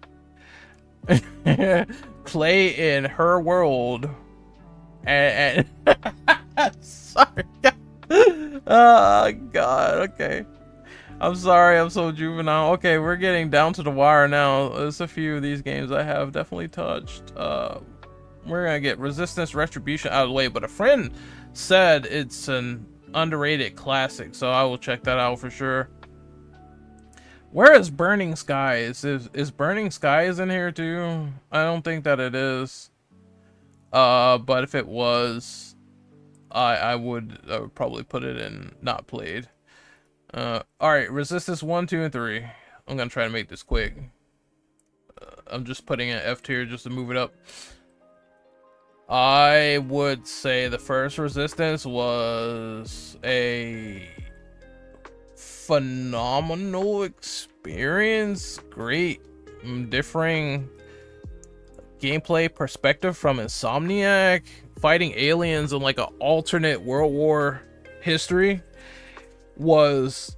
Play in her world. And sorry. Oh god, okay. I'm sorry, I'm so juvenile. Okay, we're getting down to the wire now. There's a few of these games I have definitely touched. We're gonna get Resistance Retribution out of the way, but a friend said it's an underrated classic, so I will check that out for sure. Where is Burning Skies? Is Burning Skies in here too? I don't think that it is. But if it was, I would probably put it in not played. Alright, Resistance 1, 2, and 3. I'm gonna try to make this quick. I'm just putting in F tier just to move it up. I would say the first Resistance was a phenomenal experience. Great, differing gameplay perspective from Insomniac, fighting aliens in like an alternate World War history was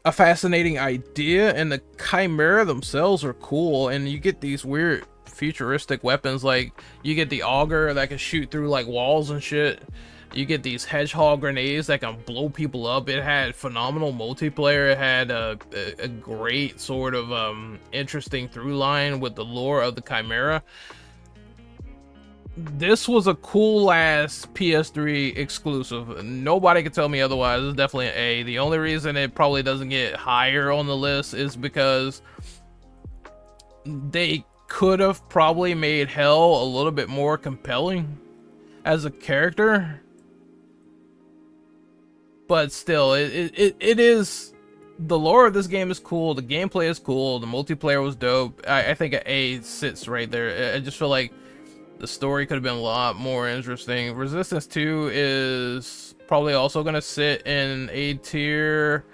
a fascinating idea, and the Chimera themselves are cool, and you get these weird futuristic weapons, like you get the auger that can shoot through like walls and shit. You get these hedgehog grenades that can blow people up. It had phenomenal multiplayer. It had a great sort of interesting through line with the lore of the Chimera. This was a cool ass PS3 exclusive. Nobody could tell me otherwise. It's definitely an A. The only reason it probably doesn't get higher on the list is because they could have probably made Hell a little bit more compelling as a character. But still, it is, the lore of this game is cool, the gameplay is cool, the multiplayer was dope. I think an A sits right there. I just feel like the story could have been a lot more interesting. Resistance 2 is probably also gonna sit in A tier.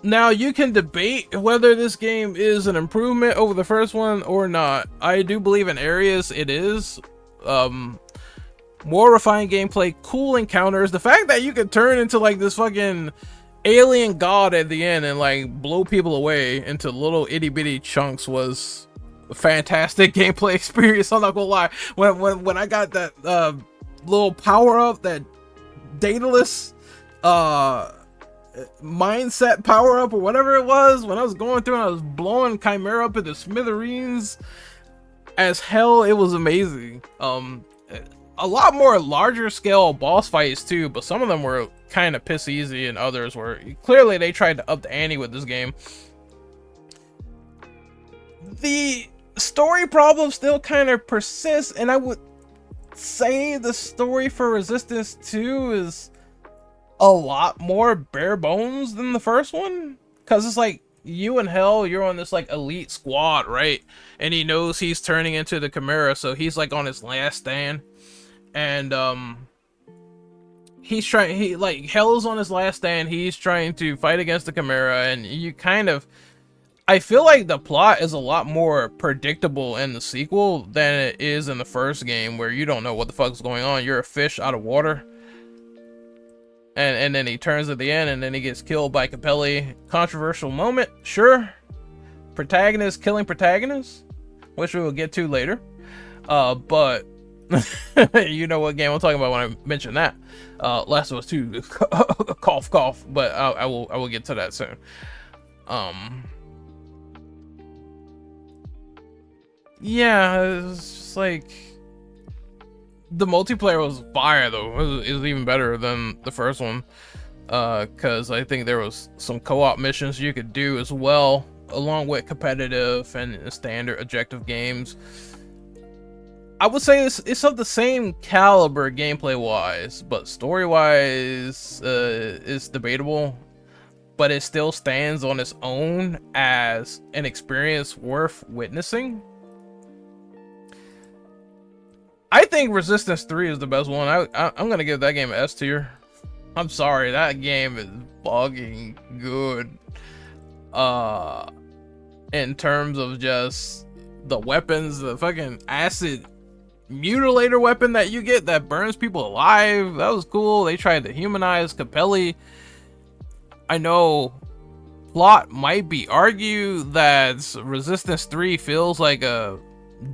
Now you can debate whether this game is an improvement over the first one or not. I do believe in areas it is. More refined gameplay, cool encounters, the fact that you could turn into like this fucking alien god at the end and like blow people away into little itty bitty chunks was a fantastic gameplay experience. I'm not gonna lie, when I got that little power up, that Daedalus mindset power up or whatever it was, when I was going through and I was blowing Chimera up into smithereens as hell, it was amazing. A lot more larger scale boss fights too, but some of them were kind of piss easy and others were clearly they tried to up the ante with this game. The story problem still kind of persists, and I would say the story for Resistance 2 is a lot more bare bones than the first one, because it's like you and Hell, you're on this like elite squad, right? And he knows he's turning into the Chimera, so he's like on his last stand. And he's trying, like Hell's on his last stand, he's trying to fight against the Chimera, and you kind of, I feel like the plot is a lot more predictable in the sequel than it is in the first game, where you don't know what the fuck's going on. You're a fish out of water, and then he turns at the end and then he gets killed by Capelli. Controversial moment, sure. Protagonist killing protagonist, which we will get to later, but you know what game I'm talking about when I mention that. Last of Us 2, cough cough, but I will get to that soon. Yeah, it's just like the multiplayer was fire though. It was even better than the first one, because I think there was some co-op missions you could do as well, along with competitive and standard objective games. I would say it's of the same caliber gameplay wise, but story wise is debatable, but it still stands on its own as an experience worth witnessing. I think Resistance 3 is the best one. I'm gonna give that game an S tier. I'm sorry, that game is fucking good. In terms of just the weapons, the fucking acid mutilator weapon that you get that burns people alive, that was cool. They tried to humanize Capelli. I know plot might be argued that Resistance 3 feels like a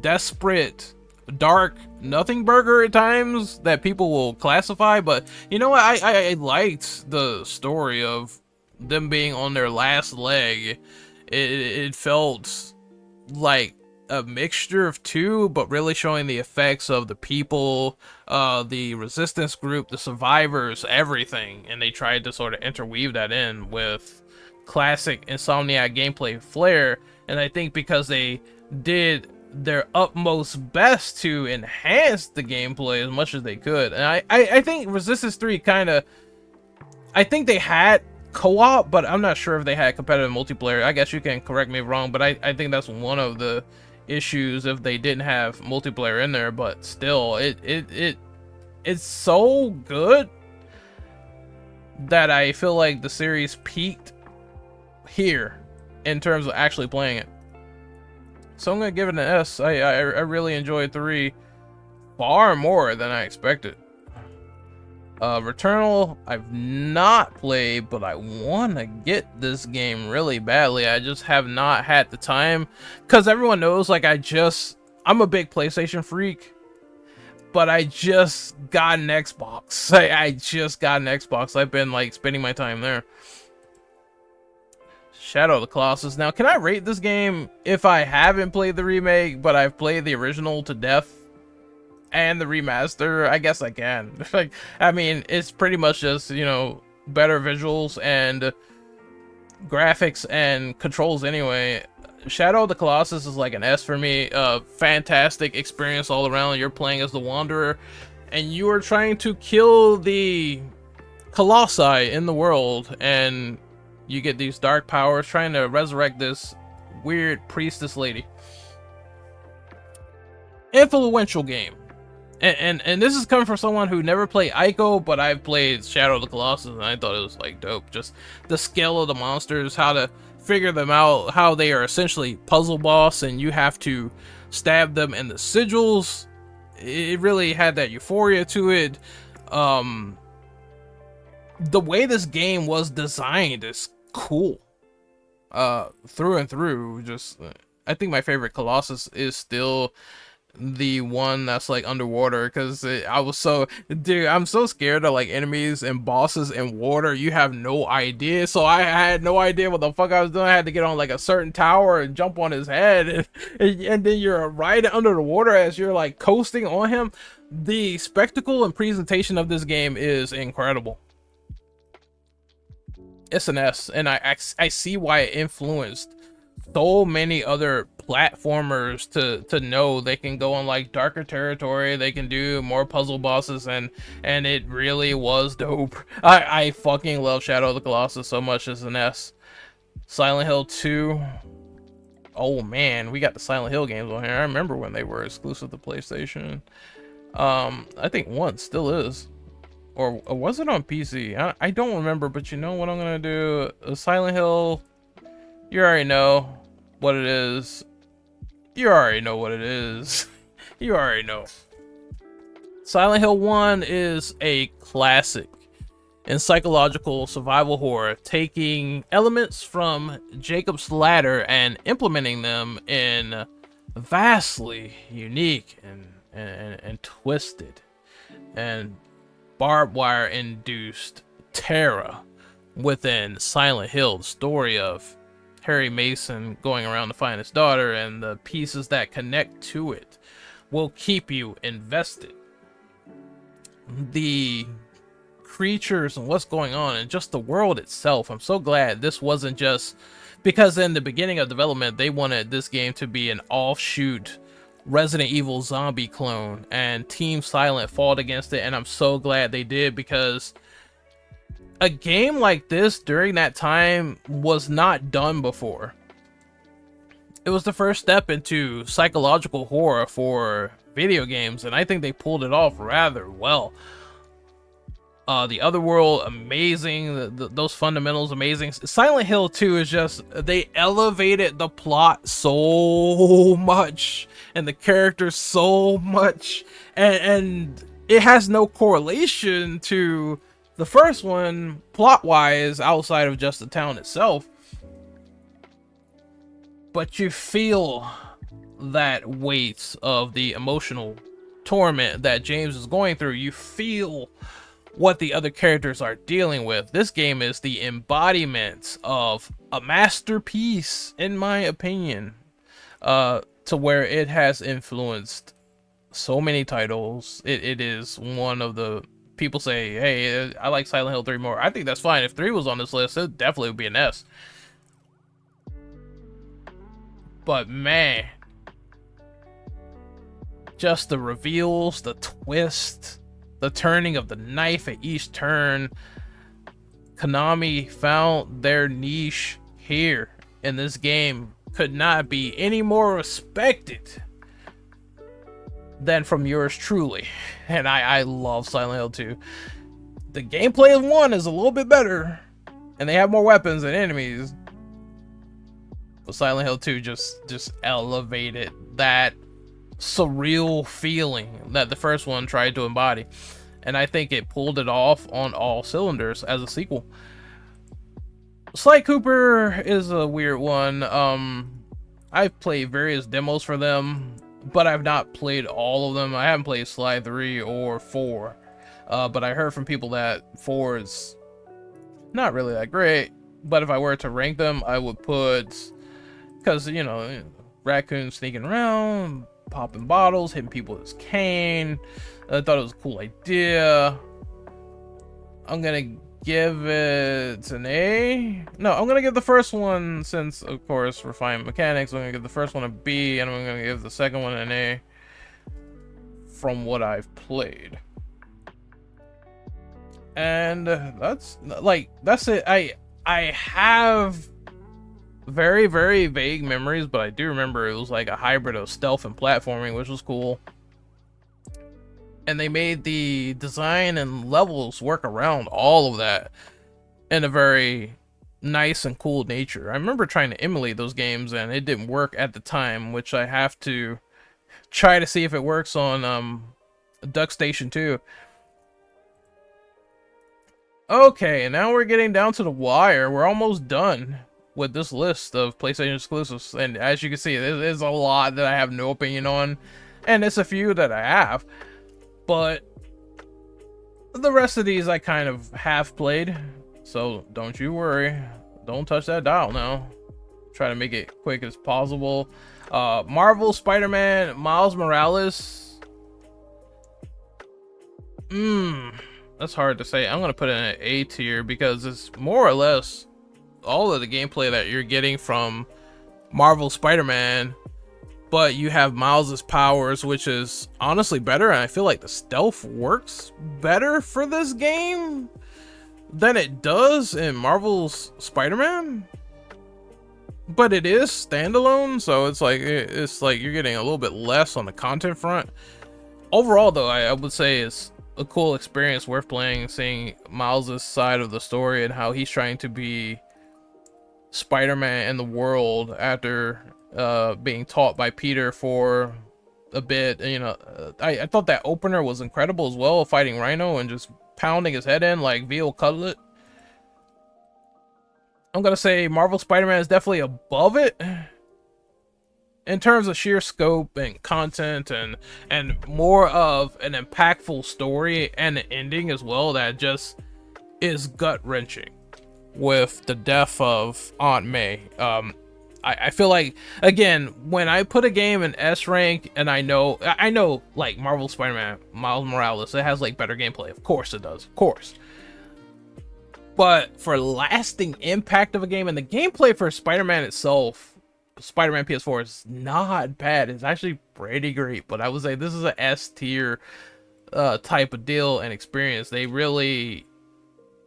desperate, dark nothing burger at times that people will classify, but you know what? I liked the story of them being on their last leg. It felt like a mixture of two, but really showing the effects of the people, the resistance group, the survivors, everything, and they tried to sort of interweave that in with classic Insomniac gameplay flair. And I think because they did their utmost best to enhance the gameplay as much as they could, and I think Resistance 3 kind of, I think they had co-op, but I'm not sure if they had competitive multiplayer. I guess you can correct me if wrong, but I think that's one of the issues if they didn't have multiplayer in there. But still, it's so good that I feel like the series peaked here in terms of actually playing it. So I'm gonna give it an S. I really enjoyed 3 far more than I expected. Returnal, I've not played, but I want to get this game really badly. I just have not had the time, because everyone knows, like, I'm a big PlayStation freak, but I just got an Xbox. I just got an Xbox. I've been, like, spending my time there. Shadow of the Colossus. Now, can I rate this game if I haven't played the remake, but I've played the original to death? And the remaster? I guess I can. Like, I mean, it's pretty much just, you know, better visuals and graphics and controls anyway. Shadow of the Colossus is like an S for me. Fantastic experience all around. You're playing as the Wanderer, and you are trying to kill the Colossi in the world, and you get these dark powers trying to resurrect this weird priestess lady. Influential game. And this is coming from someone who never played Ico, but I've played Shadow of the Colossus, and I thought it was like dope. Just the scale of the monsters, how to figure them out, how they are essentially puzzle boss, and you have to stab them in the sigils. It really had that euphoria to it. The way this game was designed is cool. Through and through. Just, I think my favorite Colossus is still the one that's like underwater, because I was so, dude, I'm so scared of like enemies and bosses in water. You have no idea. So I had no idea what the fuck I was doing. I had to get on like a certain tower and jump on his head, and then you're right under the water as you're like coasting on him. The spectacle and presentation of this game is incredible. It's an S, and I see why it influenced so many other platformers to know they can go on like darker territory, they can do more puzzle bosses, and it really was dope. I fucking love Shadow of the Colossus so much as an S. Silent Hill 2. Oh man, we got the Silent Hill games on here. I remember when they were exclusive to PlayStation. I think 1 still is. Or was it on PC? I don't remember, but you know what I'm gonna do? Silent Hill, you already know what it is. You already know what it is. You already know. Silent Hill 1 is a classic in psychological survival horror, taking elements from Jacob's Ladder and implementing them in vastly unique and twisted and barbed wire induced terror within Silent Hill. The story of Harry Mason going around to find his daughter and the pieces that connect to it will keep you invested. The creatures and what's going on and just the world itself. I'm so glad this wasn't just because in the beginning of development they wanted this game to be an offshoot Resident Evil zombie clone, and Team Silent fought against it, and I'm so glad they did, because a game like this during that time was not done before. It was the first step into psychological horror for video games, and I think they pulled it off rather well. The Otherworld, amazing. Those fundamentals, amazing. Silent Hill 2 is just, they elevated the plot so much and the characters so much, and it has no correlation to the first one plot-wise outside of just the town itself. but you feel that weight of the emotional torment that James is going through. You feel what the other characters are dealing with. This game is the embodiment of a masterpiece, in my opinion, to where it has influenced so many titles. It is one of the people say, hey, I like Silent Hill 3 more. I think that's fine. If 3 was on this list, it definitely would be an S. But man, just the reveals, the twist, the turning of the knife at each turn. Konami found their niche here, and this game could not be any more respected than from yours truly. And I love Silent Hill 2. The gameplay of 1 is a little bit better, and they have more weapons and enemies. But Silent Hill 2 just elevated that surreal feeling that the first one tried to embody. And I think it pulled it off on all cylinders as a sequel. Sly Cooper is a weird one. I've played various demos for them, but I've not played all of them. I haven't played Sly 3 or 4. But I heard from people that 4 is not really that great. But if I were to rank them, I would put... Because, you know, raccoons sneaking around, popping bottles, hitting people with his cane. I thought it was a cool idea. I'm gonna give it an A. No, I'm gonna give the first one, since of course refined mechanics, I'm gonna give the first one a B, and I'm gonna give the second one an A from what I've played. And that's it. I have very, very vague memories, but I do remember it was like a hybrid of stealth and platforming, which was cool. And they made the design and levels work around all of that in a very nice and cool nature. I remember trying to emulate those games, and it didn't work at the time, which I have to try to see if it works on DuckStation 2. Okay, and now we're getting down to the wire. We're almost done with this list of PlayStation exclusives, and as you can see, there's a lot that I have no opinion on, and it's a few that I have, but the rest of these I kind of have played, so don't you worry. Don't touch that dial now. Try to make it quick as possible. Marvel Spider-Man Miles Morales. That's hard to say. I'm gonna put it in an A tier because it's more or less all of the gameplay that you're getting from Marvel Spider-Man, but you have Miles's powers, which is honestly better, and I feel like the stealth works better for this game than it does in Marvel's Spider-Man. But it is standalone, so it's like you're getting a little bit less on the content front. Overall, though, I would say it's a cool experience, worth playing, seeing Miles's side of the story and how he's trying to be Spider-Man in the world after being taught by Peter for a bit. You know, I thought that opener was incredible as well, fighting Rhino and just pounding his head in like veal cutlet. I'm gonna say Marvel Spider-Man is definitely above it in terms of sheer scope and content, and more of an impactful story and an ending as well that just is gut-wrenching with the death of Aunt May. I feel like, again, when I put a game in S rank, and I know like Marvel Spider-Man Miles Morales, it has like better gameplay. Of course it does, of course. But for lasting impact of a game, and the gameplay for Spider-Man itself, Spider-Man PS4 is not bad. It's actually pretty great, but I would say this is a S tier type of deal and experience. They really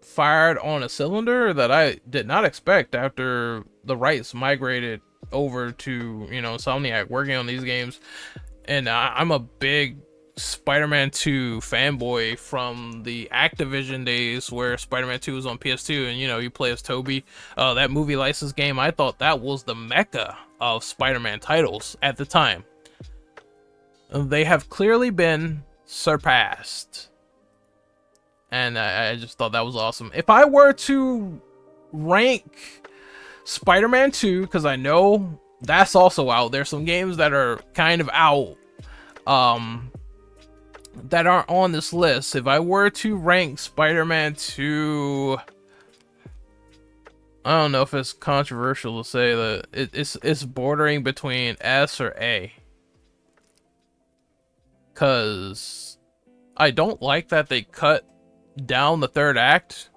fired on a cylinder that I did not expect after the rights migrated over to, you know, Insomniac working on these games. And I'm a big Spider-Man 2 fanboy from the Activision days where Spider-Man 2 was on PS2, and you know, you play as Toby. That movie license game, I thought that was the mecca of Spider-Man titles at the time. They have clearly been surpassed, and I just thought that was awesome. If I were to rank Spider-Man 2, because I know That's also out. There's some games that are kind of out, that aren't on this list. If I were to rank Spider-Man 2, I don't know if it's controversial to say that it's bordering between S or A. Cause I don't like that they cut down the third act.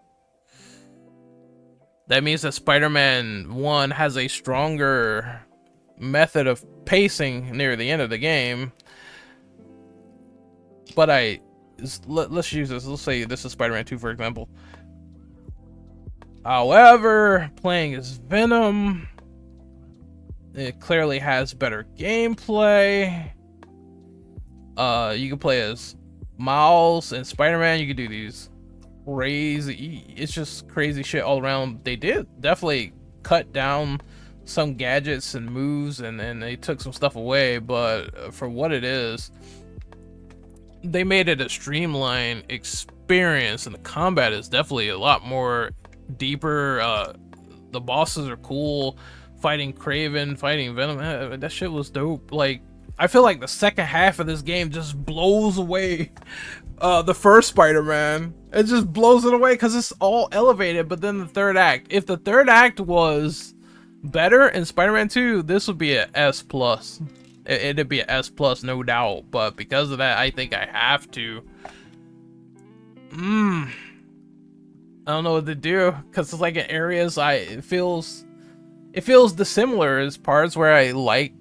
That means that Spider-Man 1 has a stronger method of pacing near the end of the game. But let's use this. Let's say this is Spider-Man 2, for example. However, playing as Venom, it clearly has better gameplay. You can play as Miles and Spider-Man. You can do these crazy, it's just crazy shit all around. They did definitely cut down some gadgets and moves, and they took some stuff away, but for what it is, they made it a streamlined experience, and the combat is definitely a lot more deeper. The bosses are cool. Fighting Kraven, fighting Venom, that shit was dope. Like, I feel like the second half of this game just blows away the first Spider-Man. It just blows it away because it's all elevated. But then the third act, if the third act was better in Spider-Man 2, this would be an S+. It'd be an S+, no doubt. But because of that, I think I have to. I don't know what to do, because it's like in areas it feels dissimilar. As parts where I like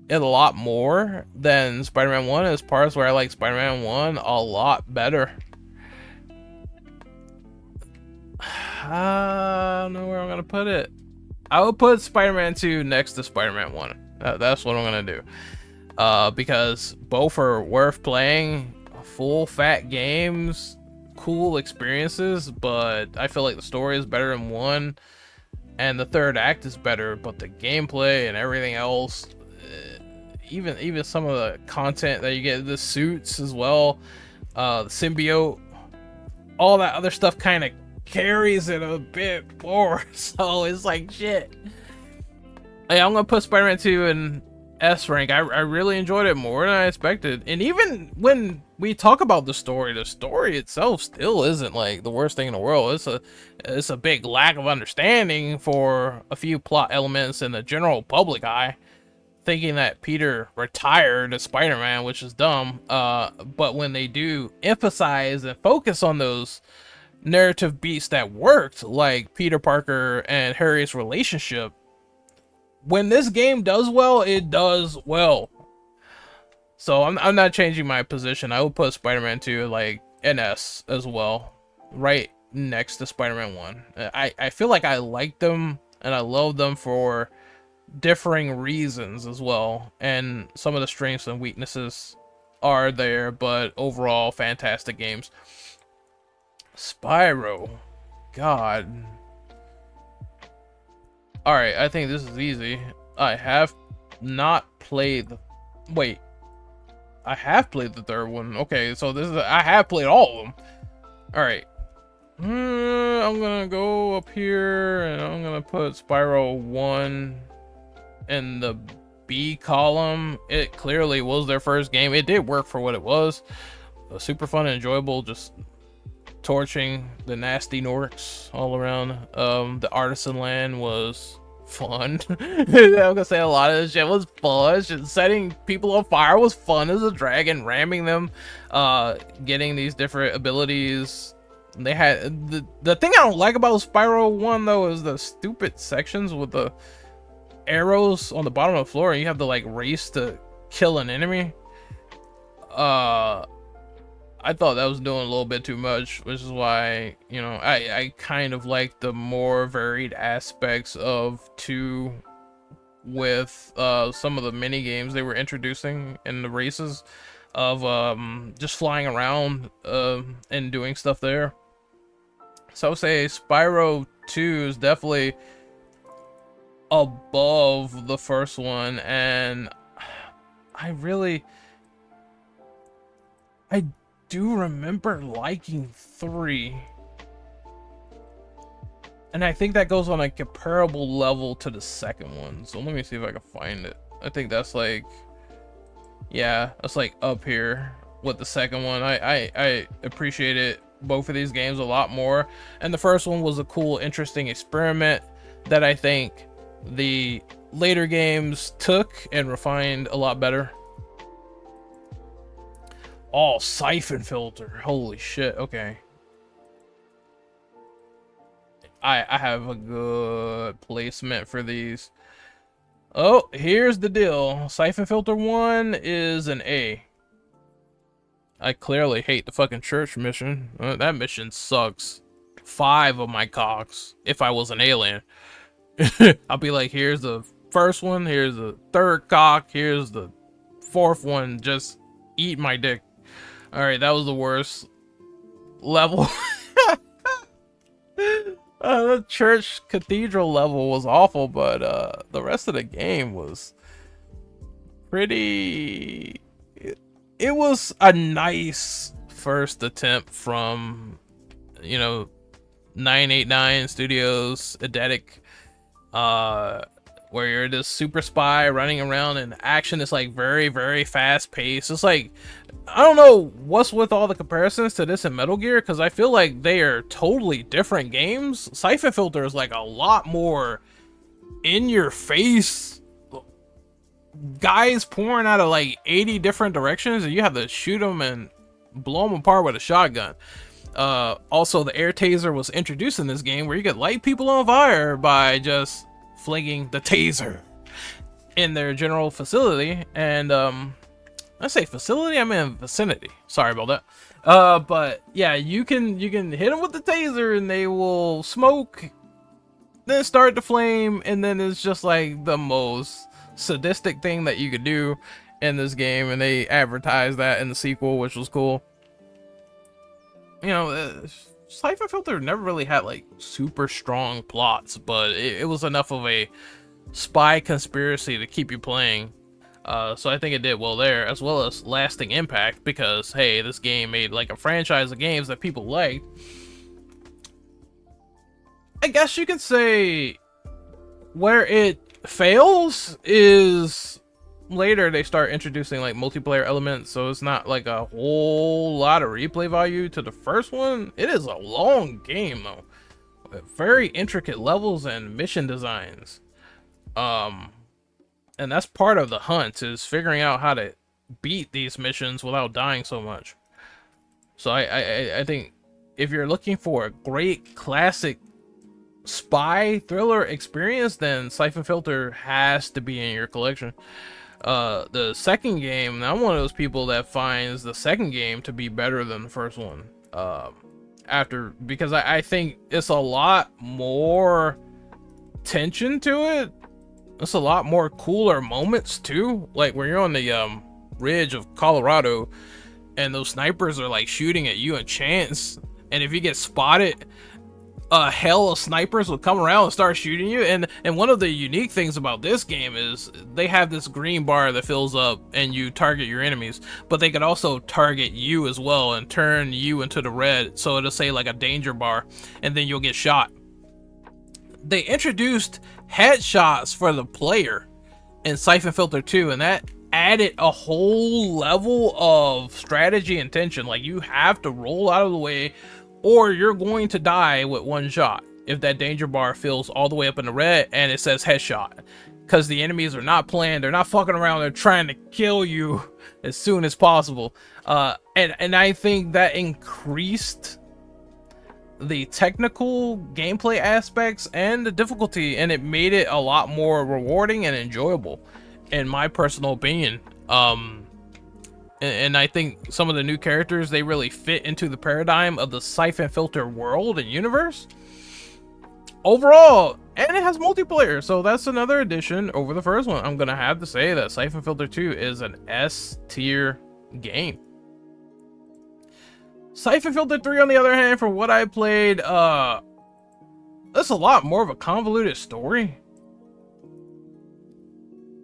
it a lot more than Spider-Man 1, as parts where I like Spider-Man 1 a lot better. I don't know where I'm gonna put it. I would put Spider-Man 2 next to Spider-Man 1. That's what I'm gonna do. Because both are worth playing, full fat games, cool experiences, but I feel like the story is better in 1, and the third act is better, but the gameplay and everything else, even some of the content that you get, the suits as well, the symbiote, all that other stuff kind of carries it a bit more. So it's like, shit. Hey, I'm gonna put Spider-Man 2 in S rank. I really enjoyed it more than I expected. And even when we talk about the story itself still isn't like the worst thing in the world. It's a big lack of understanding for a few plot elements in the general public eye, thinking that Peter retired as Spider-Man, which is dumb. But when they do emphasize and focus on those narrative beats that worked, like Peter Parker and Harry's relationship, when this game does well, it does well. So I'm not changing my position. I would put Spider-Man 2 like an S as well, right next to Spider-Man 1. I feel like I like them and I love them for differing reasons as well, and some of the strengths and weaknesses are there, but overall fantastic games. Spyro, God. Alright, I think this is easy. I have not played wait, I have played the third one. Okay, so I have played all of them. Alright, I'm gonna go up here and I'm gonna put Spyro 1 in the B column. It clearly was their first game. It did work for what it was. Super fun and enjoyable, just torching the nasty Norks all around. The Artisan Land was fun. I'm gonna say a lot of this shit was fun. Just setting people on fire was fun as a dragon, ramming them, getting these different abilities. They had the thing I don't like about Spyro 1 though is the stupid sections with the arrows on the bottom of the floor, and you have to like race to kill an enemy. I thought that was doing a little bit too much, which is why, you know, I kind of like the more varied aspects of 2 with some of the mini games they were introducing in the races of just flying around and doing stuff there. So I would say Spyro 2 is definitely above the first one, and I do remember liking 3. And I think that goes on a comparable level to the second one. So let me see if I can find it. I think that's like, yeah, that's like up here with the second one. I appreciated both of these games a lot more. And the first one was a cool, interesting experiment that I think the later games took and refined a lot better. Oh, siphon filter. Holy shit. Okay. I have a good placement for these. Oh, here's the deal. Siphon filter 1 is an A. I clearly hate the fucking church mission. That mission sucks. 5 of my cocks. If I was an alien. I'll be like, here's the first one, here's the third cock, here's the fourth one. Just eat my dick. Alright, that was the worst level. The church cathedral level was awful, but the rest of the game was pretty... It was a nice first attempt from, you know, 989 Studios, Eidetic, where you're this super spy running around and action is like very, very fast paced. It's like, I don't know what's with all the comparisons to this and Metal Gear, because I feel like they are totally different games. Siphon Filter is like a lot more in your face, guys pouring out of like 80 different directions, and you have to shoot them and blow them apart with a shotgun. Also, the air taser was introduced in this game, where you could light people on fire by just flinging the taser in their general facility. And I say facility, I mean vicinity. Sorry about that. But yeah, you can hit them with the taser and they will smoke, then start to flame, and then it's just like the most sadistic thing that you could do in this game. And they advertised that in the sequel, which was cool. You know, Siphon Filter never really had like super strong plots, but it was enough of a spy conspiracy to keep you playing. So I think it did well there, as well as lasting impact, because hey, this game made like a franchise of games that people liked. I guess you could say where it fails is later they start introducing like multiplayer elements, so it's not like a whole lot of replay value to the first one. It is a long game though, with very intricate levels and mission designs. And that's part of the hunt, is figuring out how to beat these missions without dying so much. So I think if you're looking for a great classic spy thriller experience, then Siphon Filter has to be in your collection. The second game, I'm one of those people that finds the second game to be better than the first one. Because I think it's a lot more tension to it. It's a lot more cooler moments too. Like when you're on the ridge of Colorado and those snipers are like shooting at you in chance, and if you get spotted, a hell of snipers will come around and start shooting you. And one of the unique things about this game is they have this green bar that fills up and you target your enemies, but they could also target you as well and turn you into the red, so it'll say like a danger bar, and then you'll get shot. They introduced headshots for the player in Siphon Filter 2, and that added a whole level of strategy and tension. Like, you have to roll out of the way or you're going to die with one shot if that danger bar fills all the way up in the red and it says headshot, because the enemies are not playing, they're not fucking around, they're trying to kill you as soon as possible. And I think that increased the technical gameplay aspects and the difficulty, and it made it a lot more rewarding and enjoyable, in my personal opinion. And I think some of the new characters, they really fit into the paradigm of the Siphon Filter world and universe overall, and it has multiplayer, so that's another addition over the first one. I'm gonna have to say that Siphon Filter 2 is an S tier game. Siphon Filter 3, on the other hand, from what I played, that's a lot more of a convoluted story.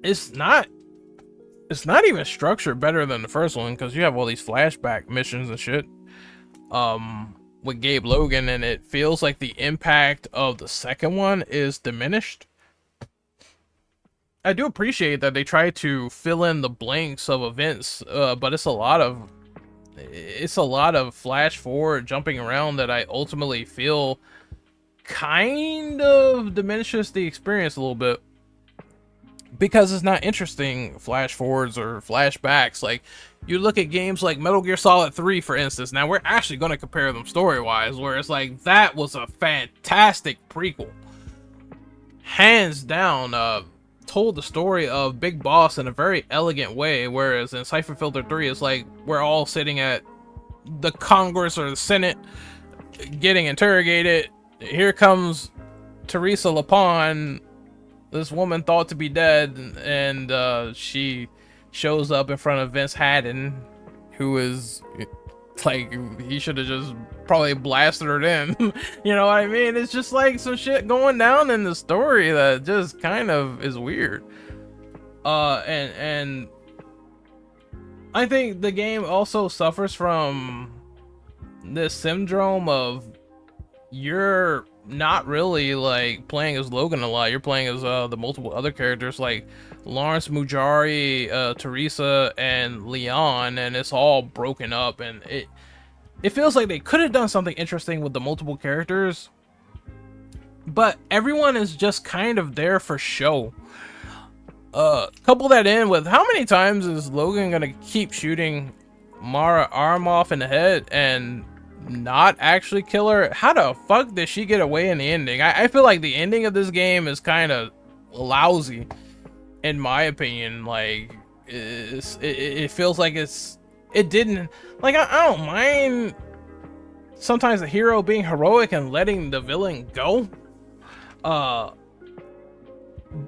It's not even structured better than the first one, because you have all these flashback missions and shit. with Gabe Logan, and it feels like the impact of the second one is diminished. I do appreciate that they try to fill in the blanks of events, but it's a lot of flash forward jumping around that I ultimately feel kind of diminishes the experience a little bit, because it's not interesting flash forwards or flashbacks. Like, you look at games like Metal Gear Solid 3, for instance. Now, we're actually going to compare them story-wise, where it's like, that was a fantastic prequel. Hands down, told the story of Big Boss in a very elegant way, whereas in Siphon Filter 3, it's like, we're all sitting at the Congress or the Senate getting interrogated. Here comes Teresa LaPon, this woman thought to be dead, and she shows up in front of Vince Haddon, who is like, he should have just probably blasted her then. You know what I mean? It's just like some shit going down in the story that just kind of is weird. And I think the game also suffers from this syndrome of, you're not really like playing as Logan a lot. You're playing as the multiple other characters like Lawrence Mujari, Teresa, and Leon, and it's all broken up, and it feels like they could have done something interesting with the multiple characters, but everyone is just kind of there for show. Couple that in with, how many times is Logan gonna keep shooting Mara arm off in the head and not actually kill her? How the fuck did she get away in the ending? I feel like the ending of this game is kind of lousy, in my opinion. Like, it feels like it didn't, like, I don't mind sometimes the hero being heroic and letting the villain go,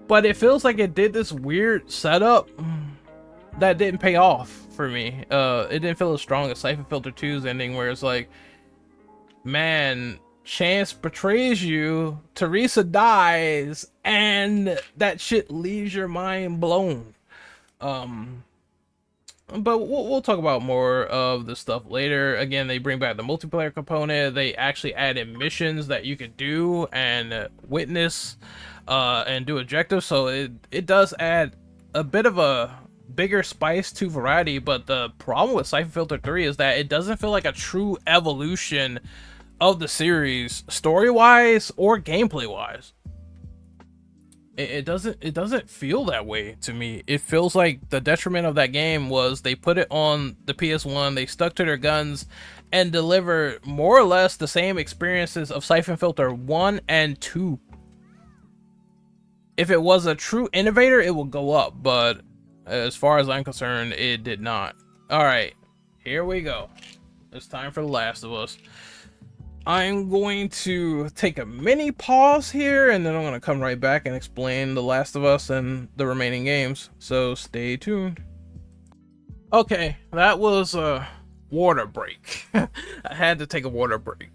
but it feels like it did this weird setup that didn't pay off for me. It didn't feel as strong as Siphon Filter 2's ending, where it's like, man, chance betrays you, Teresa dies, and that shit leaves your mind blown. But we'll talk about more of this stuff later. Again, they bring back the multiplayer component. They actually added missions that you could do and witness and do objectives, so it does add a bit of a bigger spice to variety. But the problem with Siphon Filter 3 is that it doesn't feel like a true evolution of the series, story-wise or gameplay-wise. It doesn't feel that way to me. It feels like the detriment of that game was they put it on the PS1, they stuck to their guns, and delivered more or less the same experiences of Siphon Filter 1 and 2. If it was a true innovator, it would go up, but as far as I'm concerned, it did not. Alright, here we go. It's time for The Last of Us. I'm going to take a mini pause here, and then I'm going to come right back and explain The Last of Us and the remaining games, so stay tuned. Okay, that was a water break. I had to take a water break.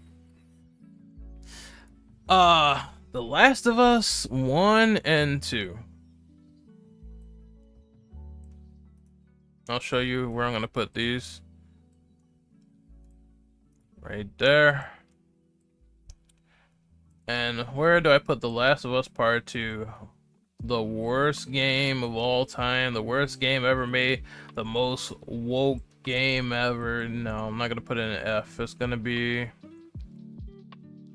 The Last of Us 1 and 2. I'll show you where I'm going to put these. Right there. And where do I put The Last of Us Part 2? The worst game of all time, the worst game ever made, the most woke game ever. No, I'm not gonna put it in an F. It's gonna be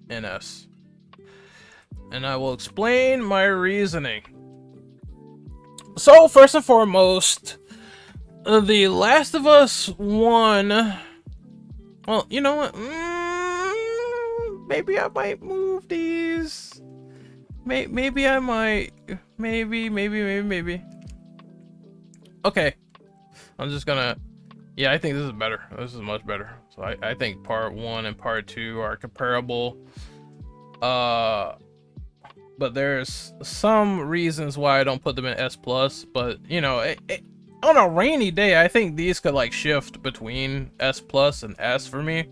an S. And I will explain my reasoning. So, first and foremost, The Last of Us 1... Well, you know what? Maybe I might move these. Maybe I might. Maybe. Okay. I'm just gonna... Yeah, I think this is better. This is much better. So I think part 1 and part 2 are comparable. But there's some reasons why I don't put them in S+, but, you know, on a rainy day, I think these could, like, shift between S+ and S for me.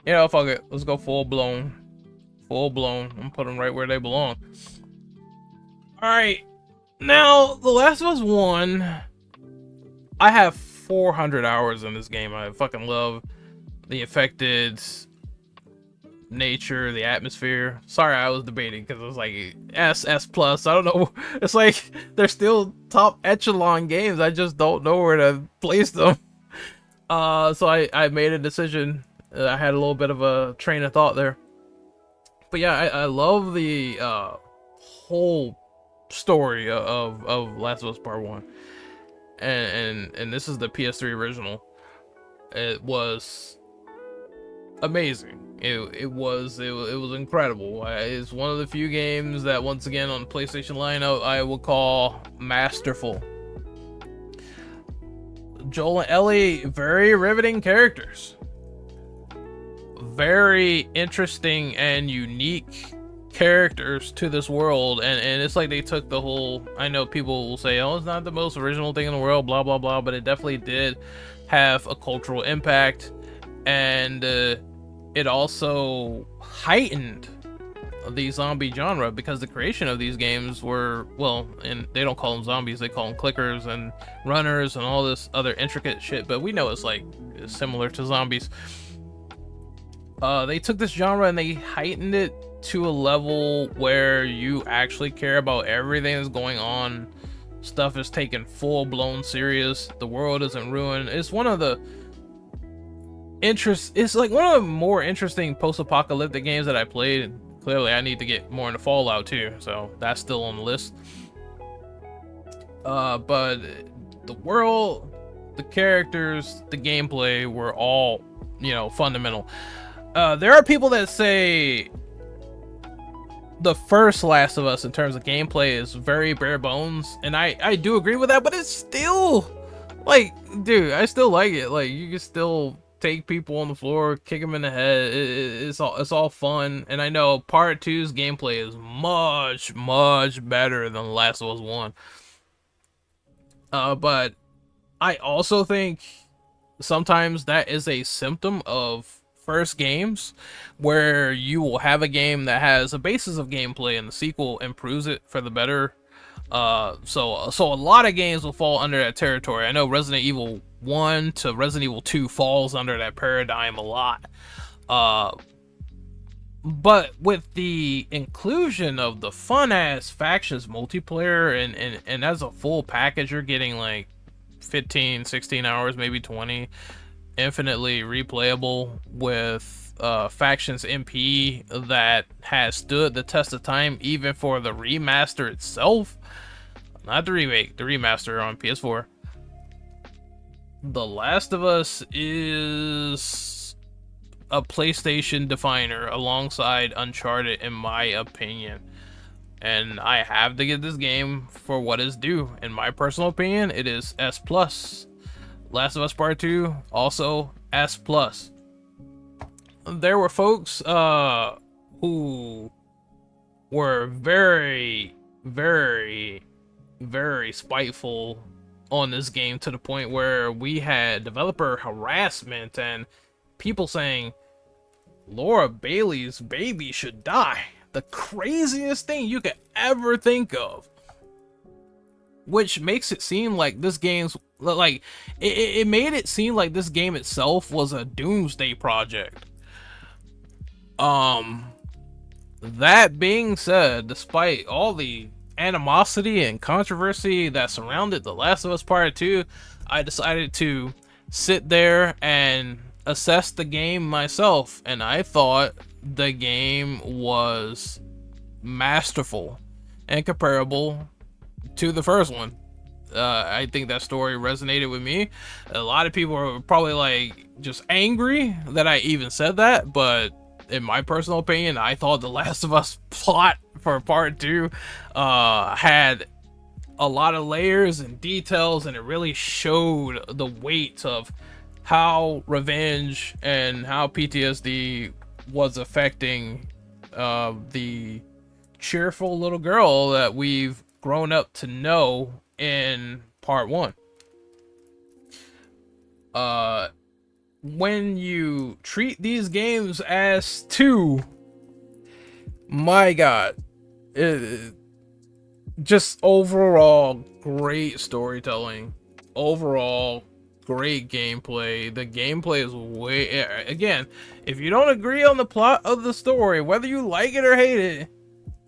You know, fuck it. Let's go full blown. Full blown. I'm putting them right where they belong. Alright. Now, The Last of Us 1. I have 400 hours in this game. I fucking love the affected nature, the atmosphere. Sorry, I was debating because it was like S plus. I don't know. It's like they're still top echelon games. I just don't know where to place them. So I made a decision. I had a little bit of a train of thought there. But yeah, I love the whole story of Last of Us Part 1. And this is the PS3 original. It was amazing. It was incredible. It's one of the few games that, once again, on the PlayStation lineup, I will call masterful. Joel and Ellie, very riveting characters. Very interesting and unique characters to this world, and it's like they took the whole, I know people will say, oh, it's not the most original thing in the world, blah blah blah, but it definitely did have a cultural impact, and it also heightened the zombie genre, because the creation of these games were, well, and they don't call them zombies, they call them clickers and runners and all this other intricate shit, but we know it's like similar to zombies. They took this genre and they heightened it to a level where you actually care about everything that's going on. Stuff is taken full-blown serious. The world isn't ruined. It's one of the it's like one of the more interesting post-apocalyptic games that I played. Clearly, I need to get more into Fallout too, so that's still on the list. But the world, the characters, the gameplay were all, fundamental. There are people that say the first Last of Us in terms of gameplay is very bare bones, and I do agree with that, but it's still, like, dude, I still like it. Like, you can still take people on the floor, kick them in the head. It's all fun, and I know Part 2's gameplay is much better than Last of Us 1. But I also think sometimes that is a symptom of first games, where you will have a game that has a basis of gameplay and the sequel improves it for the better. So a lot of games will fall under that territory. I know Resident Evil 1 to Resident Evil 2 falls under that paradigm a lot. But with the inclusion of the fun-ass factions multiplayer and as a full package, you're getting like 15, 16 hours, maybe 20, infinitely replayable with factions MP that has stood the test of time, even for the remaster itself. Not the remake, the remaster on PS4. The Last of Us is a PlayStation definer alongside Uncharted, in my opinion. And I have to give this game for what is due. In my personal opinion, it is S+. Last of Us Part 2, also S+. There were folks who were very spiteful on this game, to the point where we had developer harassment and people saying Laura Bailey's baby should die. The craziest thing you could ever think of. Which makes it seem like this game's, like, it made it seem like this game itself was a doomsday project. That being said, despite all the animosity and controversy that surrounded The Last of Us Part 2, I decided to sit there and assess the game myself, and I thought the game was masterful and comparable to the first one. I think that story resonated with me. A lot of people are probably like just angry that I even said that, but in my personal opinion, I thought The Last of Us plot for Part 2 had a lot of layers and details, and it really showed the weight of how revenge and how PTSD was affecting the cheerful little girl that we've grown up to know in Part 1. When you treat these games as 2, my god, just overall great storytelling, overall great gameplay. The gameplay is way, again, if you don't agree on the plot of the story, whether you like it or hate it,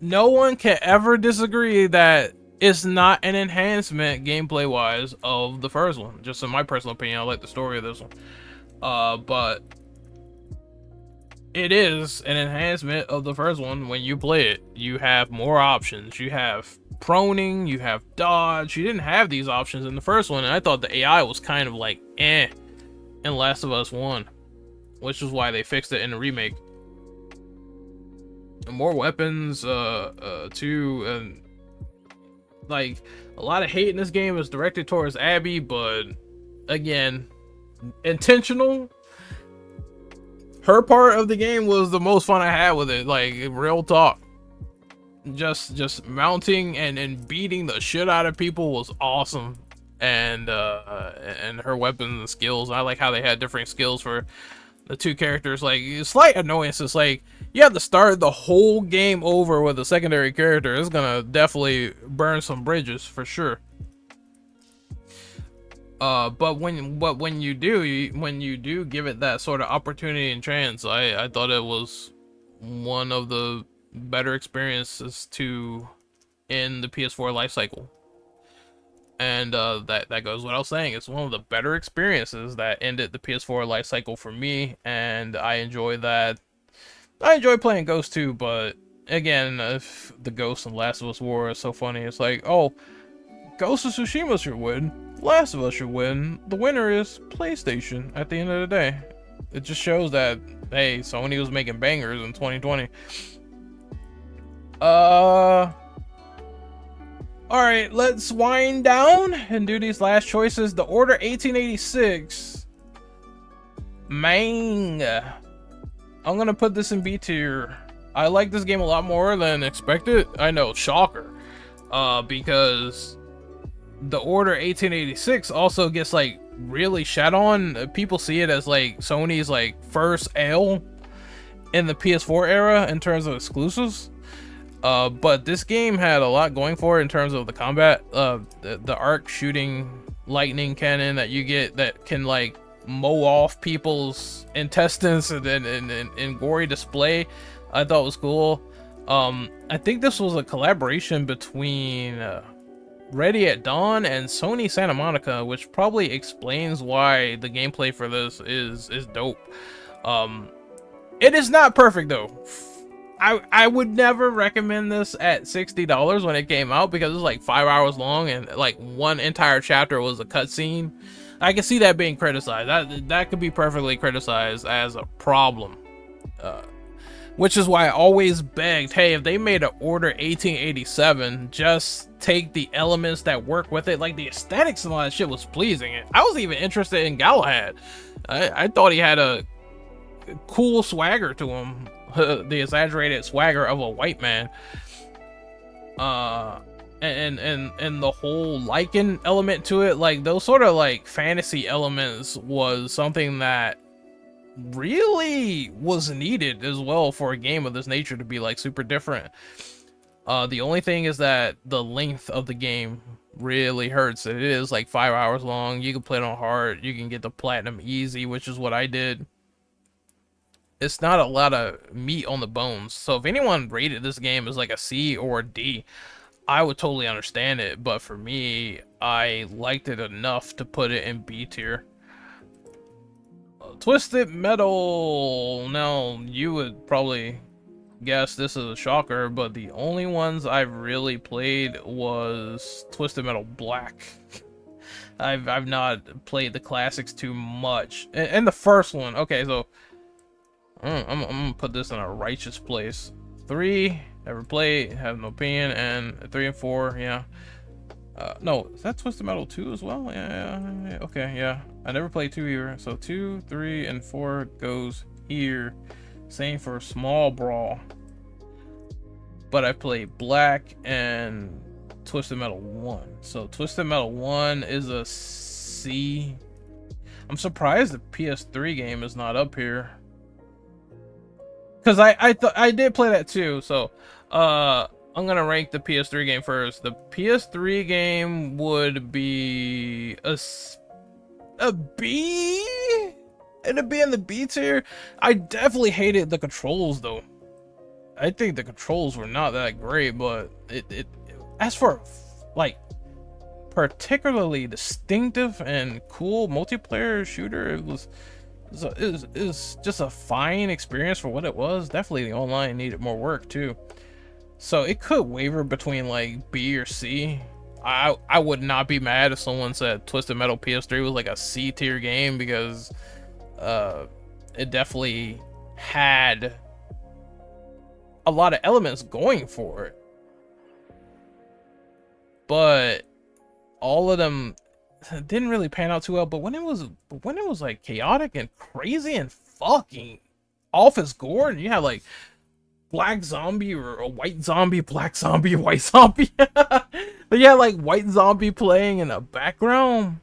no one can ever disagree that it's not an enhancement gameplay wise of the first one. Just in my personal opinion, I like the story of this one. But it is an enhancement of the first one. When you play it, you have more options. You have proning, you have dodge. You didn't have these options in the first one, and I thought the AI was kind of like in Last of Us 1, which is why they fixed it in the remake. And more weapons too, and like a lot of hate in this game is directed towards Abby, but again, intentional. Her part of the game was the most fun I had with it, like real talk. Just mounting and beating the shit out of people was awesome. And her weapons and skills, I like how they had different skills for the two characters. Like slight annoyances, like you have to start the whole game over with a secondary character. It's gonna definitely burn some bridges for sure. But when you do give it that sort of opportunity and chance, I thought it was one of the better experiences to end the PS4 life cycle. And that goes without saying. It's one of the better experiences that ended the PS4 life cycle for me, and I enjoy that. I enjoy playing Ghost 2, but again, if the Ghost and Last of Us War is so funny, it's like, oh, Ghost of Tsushima should win, Last of Us should win, the winner is PlayStation at the end of the day. It just shows that, hey, Sony was making bangers in 2020. Alright, let's wind down and do these last choices. The Order 1886. Mang. I'm gonna put this in B tier. I like this game a lot more than expected. I know, shocker. Because the Order 1886 also gets like really shat on. People see it as like Sony's like first L in the PS4 era in terms of exclusives. But this game had a lot going for it in terms of the combat. The arc shooting lightning cannon that you get that can like mow off people's intestines in gory display, I thought was cool. I think this was a collaboration between Ready at Dawn and Sony Santa Monica, which probably explains why the gameplay for this is dope. It is not perfect though. I would never recommend this at $60 when it came out, because it was like 5 hours long and like one entire chapter was a cutscene. I can see that being criticized. That could be perfectly criticized as a problem. Which is why I always begged, hey, if they made an Order 1887, just take the elements that work with it. Like the aesthetics and all that shit was pleasing. I was even interested in Galahad. I thought he had a cool swagger to him. The exaggerated swagger of a white man. And the whole Lycan element to it, like those sort of like fantasy elements was something that really was needed as well for a game of this nature to be like super different. The only thing is that the length of the game really hurts. It is like 5 hours long. You can play it on hard, you can get the platinum easy, which is what I did. It's not a lot of meat on the bones. So if anyone rated this game as like a C or a D, I would totally understand it. But for me, I liked it enough to put it in B tier. Twisted Metal. Now, you would probably guess this is a shocker, but the only ones I've really played was Twisted Metal Black. I've not played the classics too much. And the first one, okay, so I'm gonna put this in a righteous place. 3, never played, have no opinion, and 3 and 4, yeah. No, is that Twisted Metal 2 as well? Yeah, okay, yeah. I never played 2 either. So 2, 3, and 4 goes here. Same for Small Brawl. But I played Black and Twisted Metal 1. So Twisted Metal 1 is a C. I'm surprised the PS3 game is not up here. Because I did play that too, so I'm gonna rank the PS3 game first. The PS3 game would be a A B? And a B in the B tier? I definitely hated the controls though. I think the controls were not that great, but it as for like particularly distinctive and cool multiplayer shooter, it was just a fine experience for what it was. Definitely the online needed more work too. So it could waver between like B or C. I would not be mad if someone said Twisted Metal PS3 was like a C tier game, because it definitely had a lot of elements going for it, but all of them didn't really pan out too well. But when it was like chaotic and crazy and fucking off its gourd, you had like black zombie or a white zombie, black zombie, white zombie. But yeah, like white zombie playing in the background.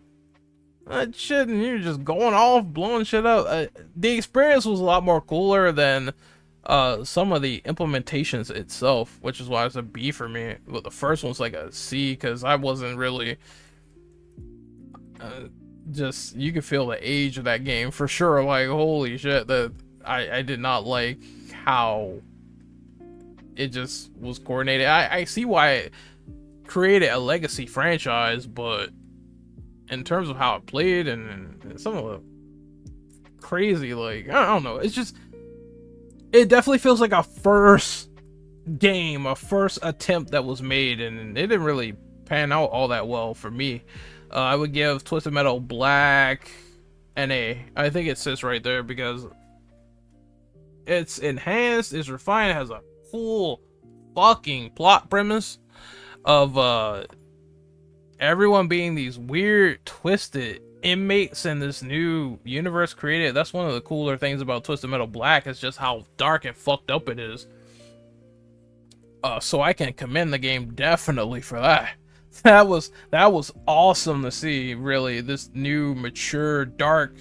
That shit, and you're just going off, blowing shit up. The experience was a lot more cooler than some of the implementations itself, which is why it's a B for me. Well, the first one's like a C, because I wasn't really just, you could feel the age of that game for sure. Like, holy shit, that I did not like how it just was coordinated. I see why it created a legacy franchise, but in terms of how it played and some of the crazy, like, I don't know, it's just, it definitely feels like a first game, a first attempt that was made, and it didn't really pan out all that well for me. I would give Twisted Metal Black an A. I think it sits right there because it's enhanced, it's refined, it has a cool fucking plot premise of everyone being these weird, twisted inmates in this new universe created. That's one of the cooler things about Twisted Metal Black, is just how dark and fucked up it is. So I can commend the game definitely for that. That was awesome to see, really, this new, mature, dark,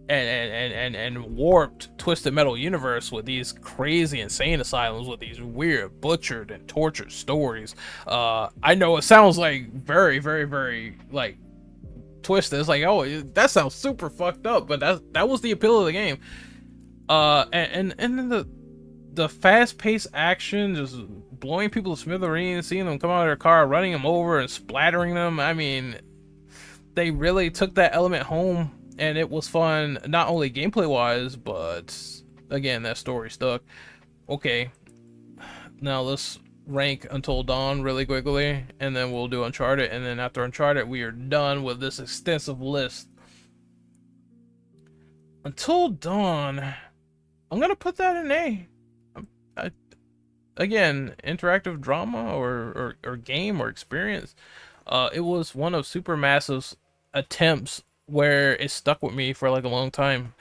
and warped Twisted Metal universe with these crazy insane asylums with these weird butchered and tortured stories. I know it sounds like very, very, very like twisted. It's like, oh, that sounds super fucked up, but that was the appeal of the game. And then the fast-paced action, just blowing people to smithereens, seeing them come out of their car, running them over and splattering them. I mean, they really took that element home, and it was fun, not only gameplay wise, but again, that story stuck. Okay, now let's rank Until Dawn really quickly, and then we'll do Uncharted, and then after Uncharted we are done with this extensive list. Until Dawn, I'm gonna put that in A. Again, interactive drama or game or experience. It was one of Supermassive's attempts where it stuck with me for like a long time.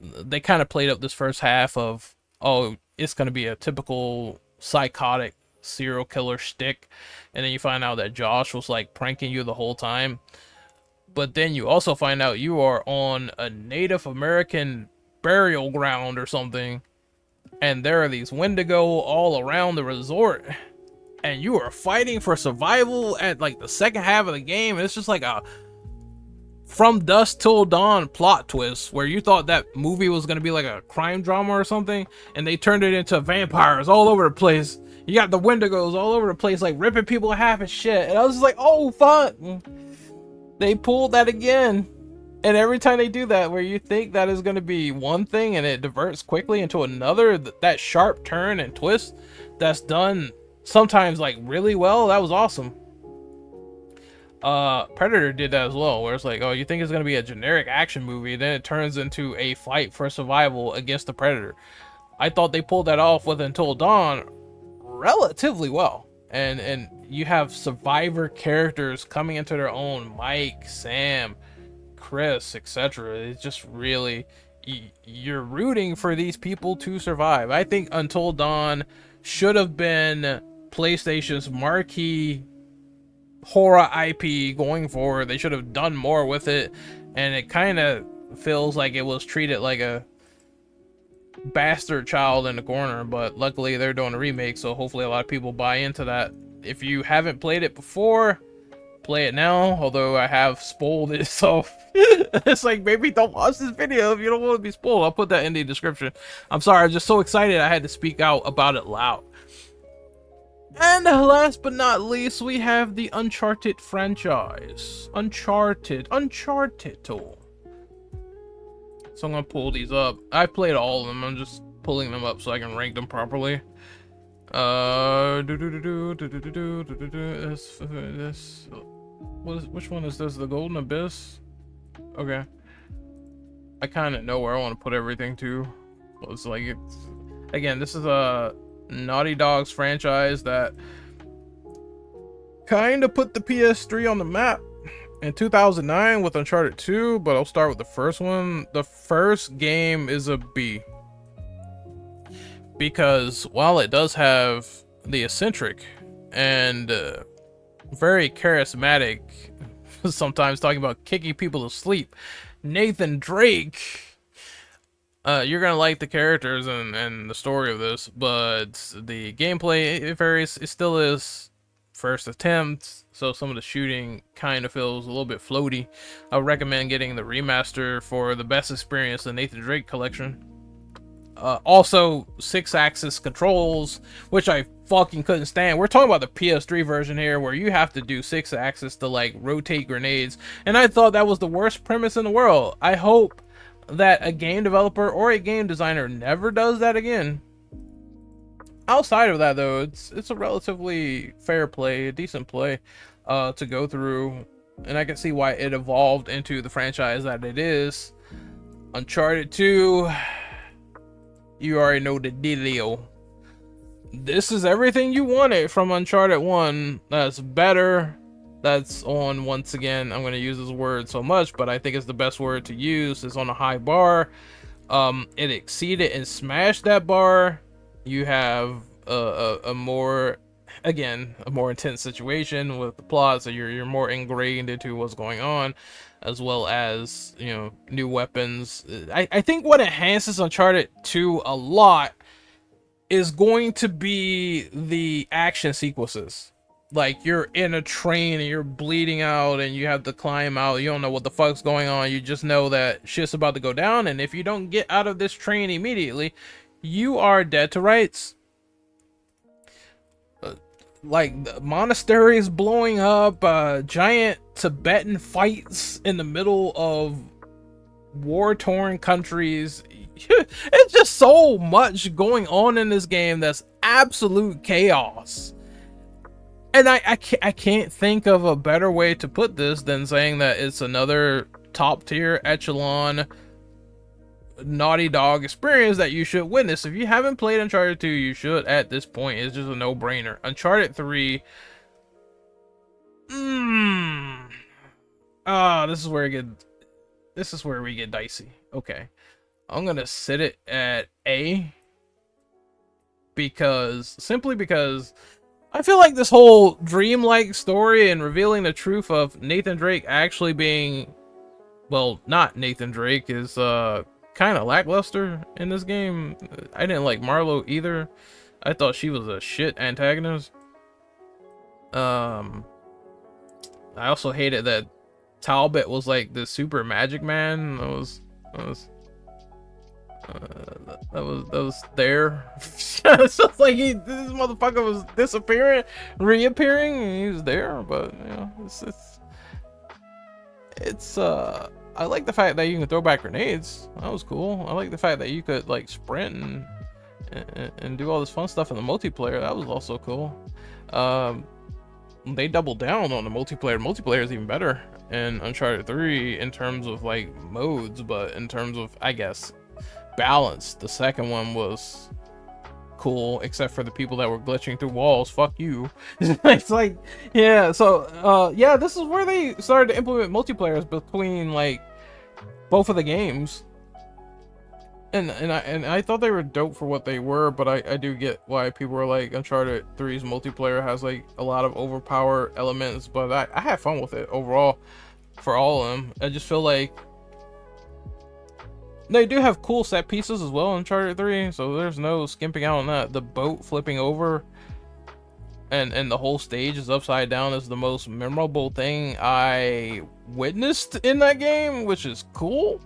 They kind of played up this first half of, oh, it's going to be a typical psychotic serial killer shtick, and then you find out that Josh was like pranking you the whole time. But then you also find out you are on a Native American burial ground or something, and there are these Wendigo all around the resort, and you are fighting for survival at like the second half of the game. It's just like a From Dusk Till Dawn plot twist, where you thought that movie was going to be like a crime drama or something, and they turned it into vampires all over the place. You got the Wendigos all over the place, like ripping people in half and shit, and I was just like, oh, fun. They pulled that again. And every time they do that, where you think that is going to be one thing and it diverts quickly into another, that sharp turn and twist that's done sometimes like really well, that was awesome. Predator did that as well, where it's like, oh, you think it's going to be a generic action movie, then it turns into a fight for survival against the Predator. I thought they pulled that off with Until Dawn relatively well. And you have survivor characters coming into their own, Mike, Sam, Chris, etc. It's just really, you're rooting for these people to survive. I think Until Dawn should have been PlayStation's marquee horror IP going forward. They should have done more with it, and it kind of feels like it was treated like a bastard child in the corner. But luckily they're doing a remake, so hopefully a lot of people buy into that. If you haven't played it before, play it now, although I have spoiled it, so it's like, maybe don't watch this video if you don't want to be spoiled. I'll put that in the description. I'm sorry, I'm just so excited I had to speak out about it loud. And last but not least, we have the Uncharted franchise. Uncharted tool. So I'm gonna pull these up. I played all of them. I'm just pulling them up so I can rank them properly. Which one is this? The Golden Abyss? Okay. I kind of know where I want to put everything to. It's like, again, this is a Naughty Dog's franchise that kind of put the PS3 on the map in 2009 with Uncharted 2, but I'll start with the first one. The first game is a B, because while it does have the eccentric and very charismatic, sometimes talking about kicking people to sleep, Nathan Drake, you're gonna like the characters and the story of this, but the gameplay, it varies. It still is first attempt, so some of the shooting kind of feels a little bit floaty. I would recommend getting the remaster for the best experience, the Nathan Drake collection. Also 6-axis controls, which I fucking couldn't stand. We're talking about the PS3 version here, where you have to do 6-axis to like rotate grenades, and I thought that was the worst premise in the world. I hope that a game developer or a game designer never does that again. Outside of that, though, it's a relatively fair play, a decent play to go through, and I can see why it evolved into the franchise that it is. Uncharted 2, you already know the dealio. This is everything you wanted from Uncharted 1. That's better. That's on, once again, I'm going to use this word so much, but I think it's the best word to use. It's on a high bar. It exceeded and smashed that bar. You have a more, again, a more intense situation with the plot, so you're more ingrained into what's going on, as well as, you know, new weapons. I think what enhances Uncharted 2 a lot is going to be the action sequences. Like, you're in a train and you're bleeding out and you have to climb out. You don't know what the fuck's going on. You just know that shit's about to go down, and if you don't get out of this train immediately, you are dead to rights. Like, the monasteries blowing up, giant Tibetan fights in the middle of war-torn countries. It's just so much going on in this game that's absolute chaos. And I can't think of a better way to put this than saying that it's another top-tier echelon Naughty Dog experience that you should witness. If you haven't played Uncharted 2, you should at this point. It's just a no-brainer. Uncharted 3, this is where we get dicey. Okay, I'm gonna sit it at A, simply because I feel like this whole dreamlike story and revealing the truth of Nathan Drake actually being, well, not Nathan Drake, is kind of lackluster in this game. I didn't like Marlo either. I thought she was a shit antagonist. I also hated that Talbot was like the super magic man. That was there. It's just like this motherfucker was disappearing, reappearing, and he was there. But you know, it's I like the fact that you can throw back grenades. That was cool. I like the fact that you could like sprint and do all this fun stuff in the multiplayer. That was also cool. They doubled down on the multiplayer. Multiplayer is even better in Uncharted 3 in terms of like modes, but in terms of, I guess, balance, the second one was cool, except for the people that were glitching through walls. Fuck you. It's like, yeah, so yeah, this is where they started to implement multiplayers between like both of the games, and I thought they were dope for what they were, but I do get why people were like, Uncharted 3's multiplayer has like a lot of overpowered elements, but I had fun with it overall for all of them. I just feel like they do have cool set pieces as well in Uncharted 3, so there's no skimping out on that. The boat flipping over and the whole stage is upside down is the most memorable thing I witnessed in that game, which is cool.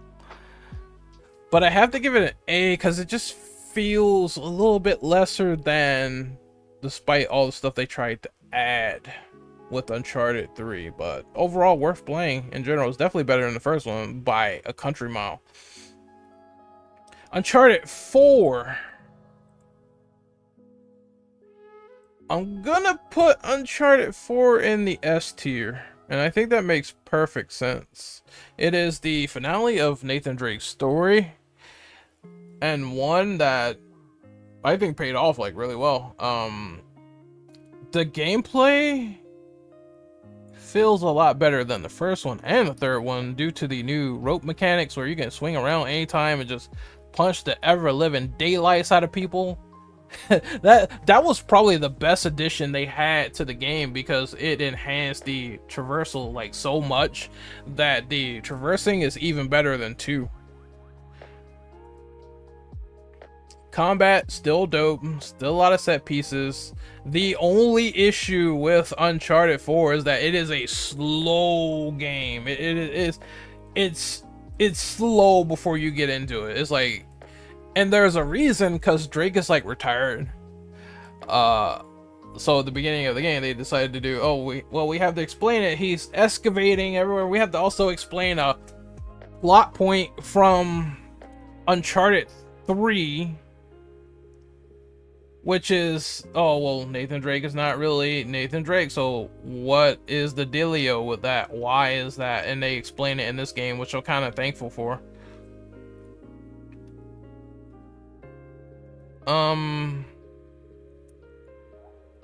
But I have to give it an A because it just feels a little bit lesser than, despite all the stuff they tried to add with Uncharted 3. But overall, worth playing in general. It's definitely better than the first one by a country mile. Uncharted 4. I'm gonna put Uncharted 4 in the S tier, and I think that makes perfect sense. It is the finale of Nathan Drake's story, and one that I think paid off like really well. The gameplay feels a lot better than the first one and the third one due to the new rope mechanics where you can swing around anytime and just punch the ever-living daylights out of people. that was probably the best addition they had to the game because it enhanced the traversal like so much that the traversing is even better than 2. Combat still dope, still a lot of set pieces. The only issue with Uncharted 4 is that it is a slow game. It's slow before you get into it. It's like, and there's a reason, because Drake is like retired. So at the beginning of the game, they decided to do, we have to explain it. He's excavating everywhere. We have to also explain a plot point from Uncharted 3, which is, Nathan Drake is not really Nathan Drake. So what is the dealio with that? Why is that? And they explain it in this game, which I'm kind of thankful for.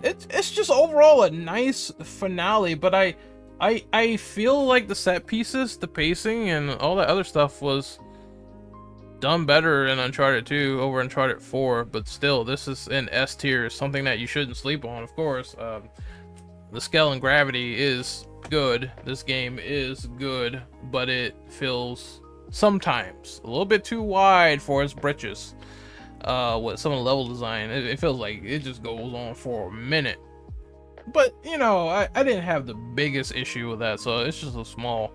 It's just overall a nice finale, but I feel like the set pieces, the pacing, and all that other stuff was done better in Uncharted 2 over Uncharted 4. But still, this is in S tier, something that you shouldn't sleep on. Of course, the scale and gravity is good. This game is good, but it feels sometimes a little bit too wide for its britches. With some of the level design, it feels like it just goes on for a minute. But you know, I didn't have the biggest issue with that, so it's just a small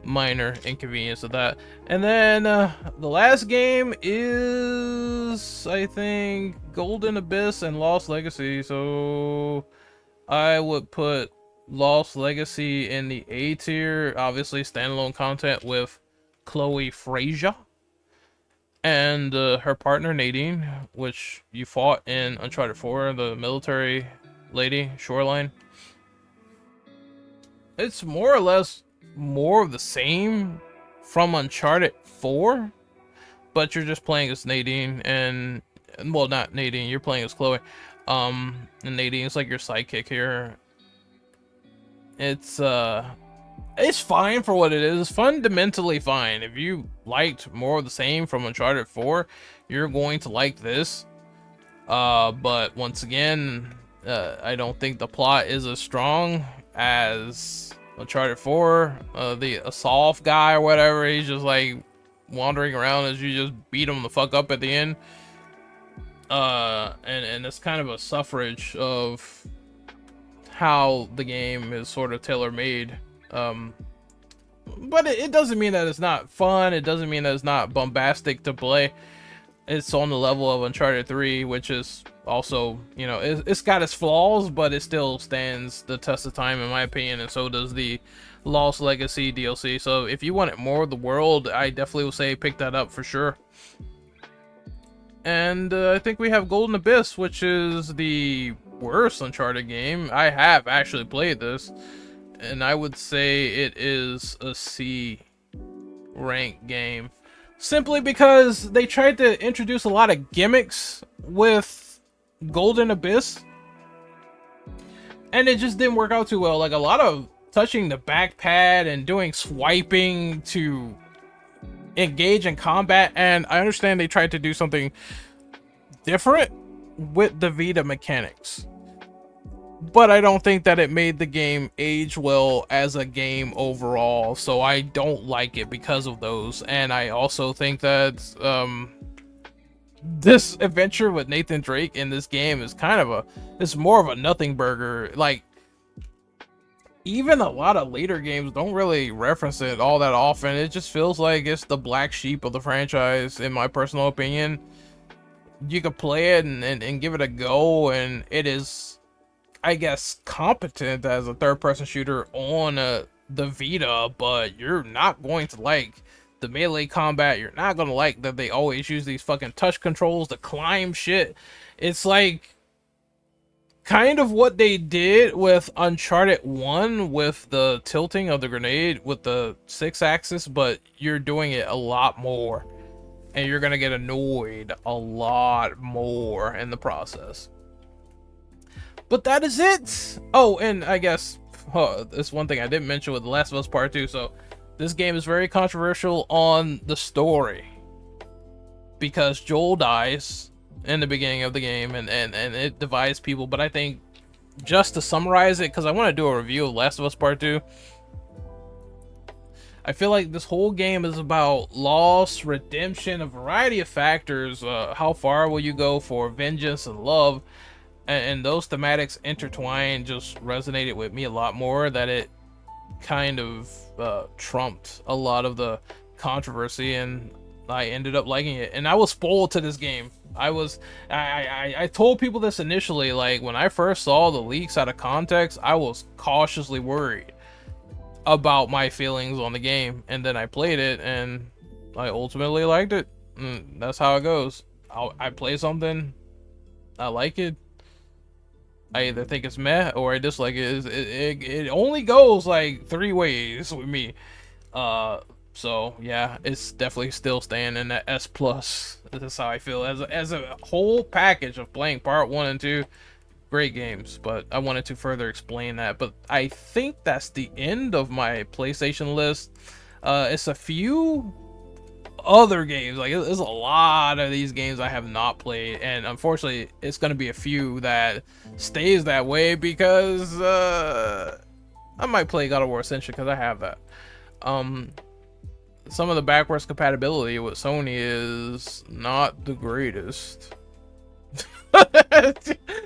minor inconvenience of that. And then the last game is, I think, Golden Abyss and Lost Legacy. So I would put Lost Legacy in the A tier. Obviously standalone content with Chloe Frazier and her partner Nadine, which you fought in Uncharted 4, the military lady, Shoreline. It's more or less more of the same from Uncharted 4, but you're just playing as Nadine, and, well, not Nadine, you're playing as Chloe. And Nadine is like your sidekick here. It's fine for what it is. It's fundamentally fine. If you liked more of the same from Uncharted 4, you're going to like this. But once again, I don't think the plot is as strong as Uncharted 4. The Assault guy or whatever, he's just like wandering around as you just beat him the fuck up at the end. And it's kind of a suffrage of how the game is sort of tailor-made. But it doesn't mean that it's not fun. It doesn't mean that it's not bombastic to play. It's on the level of Uncharted 3, which is also, you know, it's got its flaws, but it still stands the test of time in my opinion, and so does the Lost Legacy DLC. So if you wanted more of the world, I definitely would say pick that up for sure. And I think we have Golden Abyss, which is the worst Uncharted game. I have actually played this, and I would say it is a C rank game, simply because they tried to introduce a lot of gimmicks with Golden Abyss, and it just didn't work out too well. Like a lot of touching the back pad and doing swiping to engage in combat, and I understand they tried to do something different with the Vita mechanics, but I don't think that it made the game age well as a game overall, so I don't like it because of those. And I also think that this adventure with Nathan Drake in this game is kind of it's more of a nothing burger. Like, even a lot of later games don't really reference it all that often. It just feels like it's the black sheep of the franchise, in my personal opinion. You could play it and give it a go, and it is, I guess, competent as a third-person shooter on the Vita, but you're not going to like the melee combat. You're not going to like that they always use these fucking touch controls to climb shit. It's like kind of what they did with Uncharted 1 with the tilting of the grenade with the 6-axis, but you're doing it a lot more. And you're gonna get annoyed a lot more in the process. But that is it! Oh, and I guess, this one thing I didn't mention with The Last of Us Part 2, so this game is very controversial on the story. Because Joel dies in the beginning of the game, and it divides people, but I think, just to summarize it, because I want to do a review of Last of Us Part 2, I feel like this whole game is about loss, redemption, a variety of factors. How far will you go for vengeance and love? And those thematics intertwined just resonated with me a lot more, that it kind of trumped a lot of the controversy, and I ended up liking it. And I was spoiled to this game. I told people this initially, like when I first saw the leaks out of context, I was cautiously worried about my feelings on the game, and then I played it and I ultimately liked it. That's how it goes. I play something, I like it, I either think it's meh or I dislike it. It only goes like 3 ways with me. So yeah, it's definitely still staying in that S plus. That's how I feel as a whole package of playing part 1 and 2. Great games, but I wanted to further explain that. But I think that's the end of my PlayStation list. It's a few other games, like there's a lot of these games I have not played, and unfortunately it's going to be a few that stays that way, because I might play God of War Ascension because I have that. Some of the backwards compatibility with Sony is not the greatest.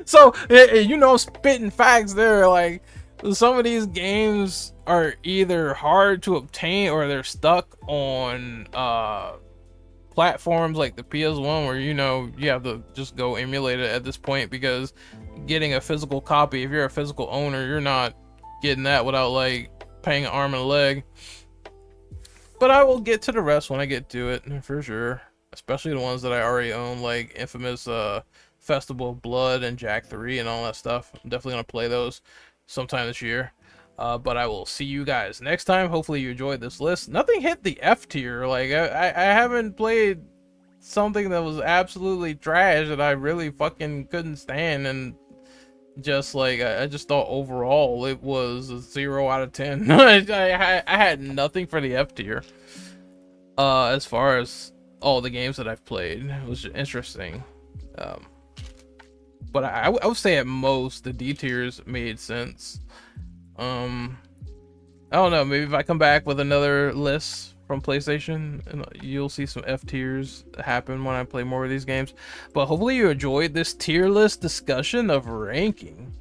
So, you know, spitting facts there, like some of these games are either hard to obtain or they're stuck on platforms like the PS1, where, you know, you have to just go emulate it at this point, because getting a physical copy, if you're a physical owner, you're not getting that without like paying an arm and a leg. But I will get to the rest when I get to it, for sure, especially the ones that I already own, like Infamous Festival of Blood and Jak 3 and all that stuff. I'm definitely gonna play those sometime this year. But I will see you guys next time. Hopefully you enjoyed this list. Nothing hit the F tier. Like I haven't played something that was absolutely trash that I really fucking couldn't stand, and just like I just thought overall it was a 0 out of 10. I had nothing for the F tier. As far as all the games that I've played, it was interesting. But I would say at most the D tiers made sense. I don't know, maybe if I come back with another list from PlayStation, and you'll see some F tiers happen when I play more of these games. But hopefully you enjoyed this tier list discussion of ranking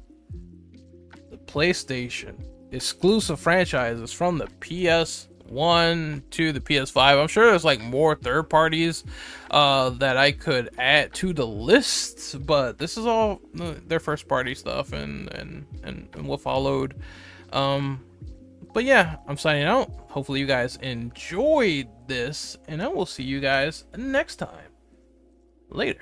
the PlayStation exclusive franchises from the PS1 to the PS5. I'm sure there's like more third parties that I could add to the list, but this is all their first party stuff and what followed. But yeah, I'm signing out. Hopefully you guys enjoyed this, and I will see you guys next time. Later.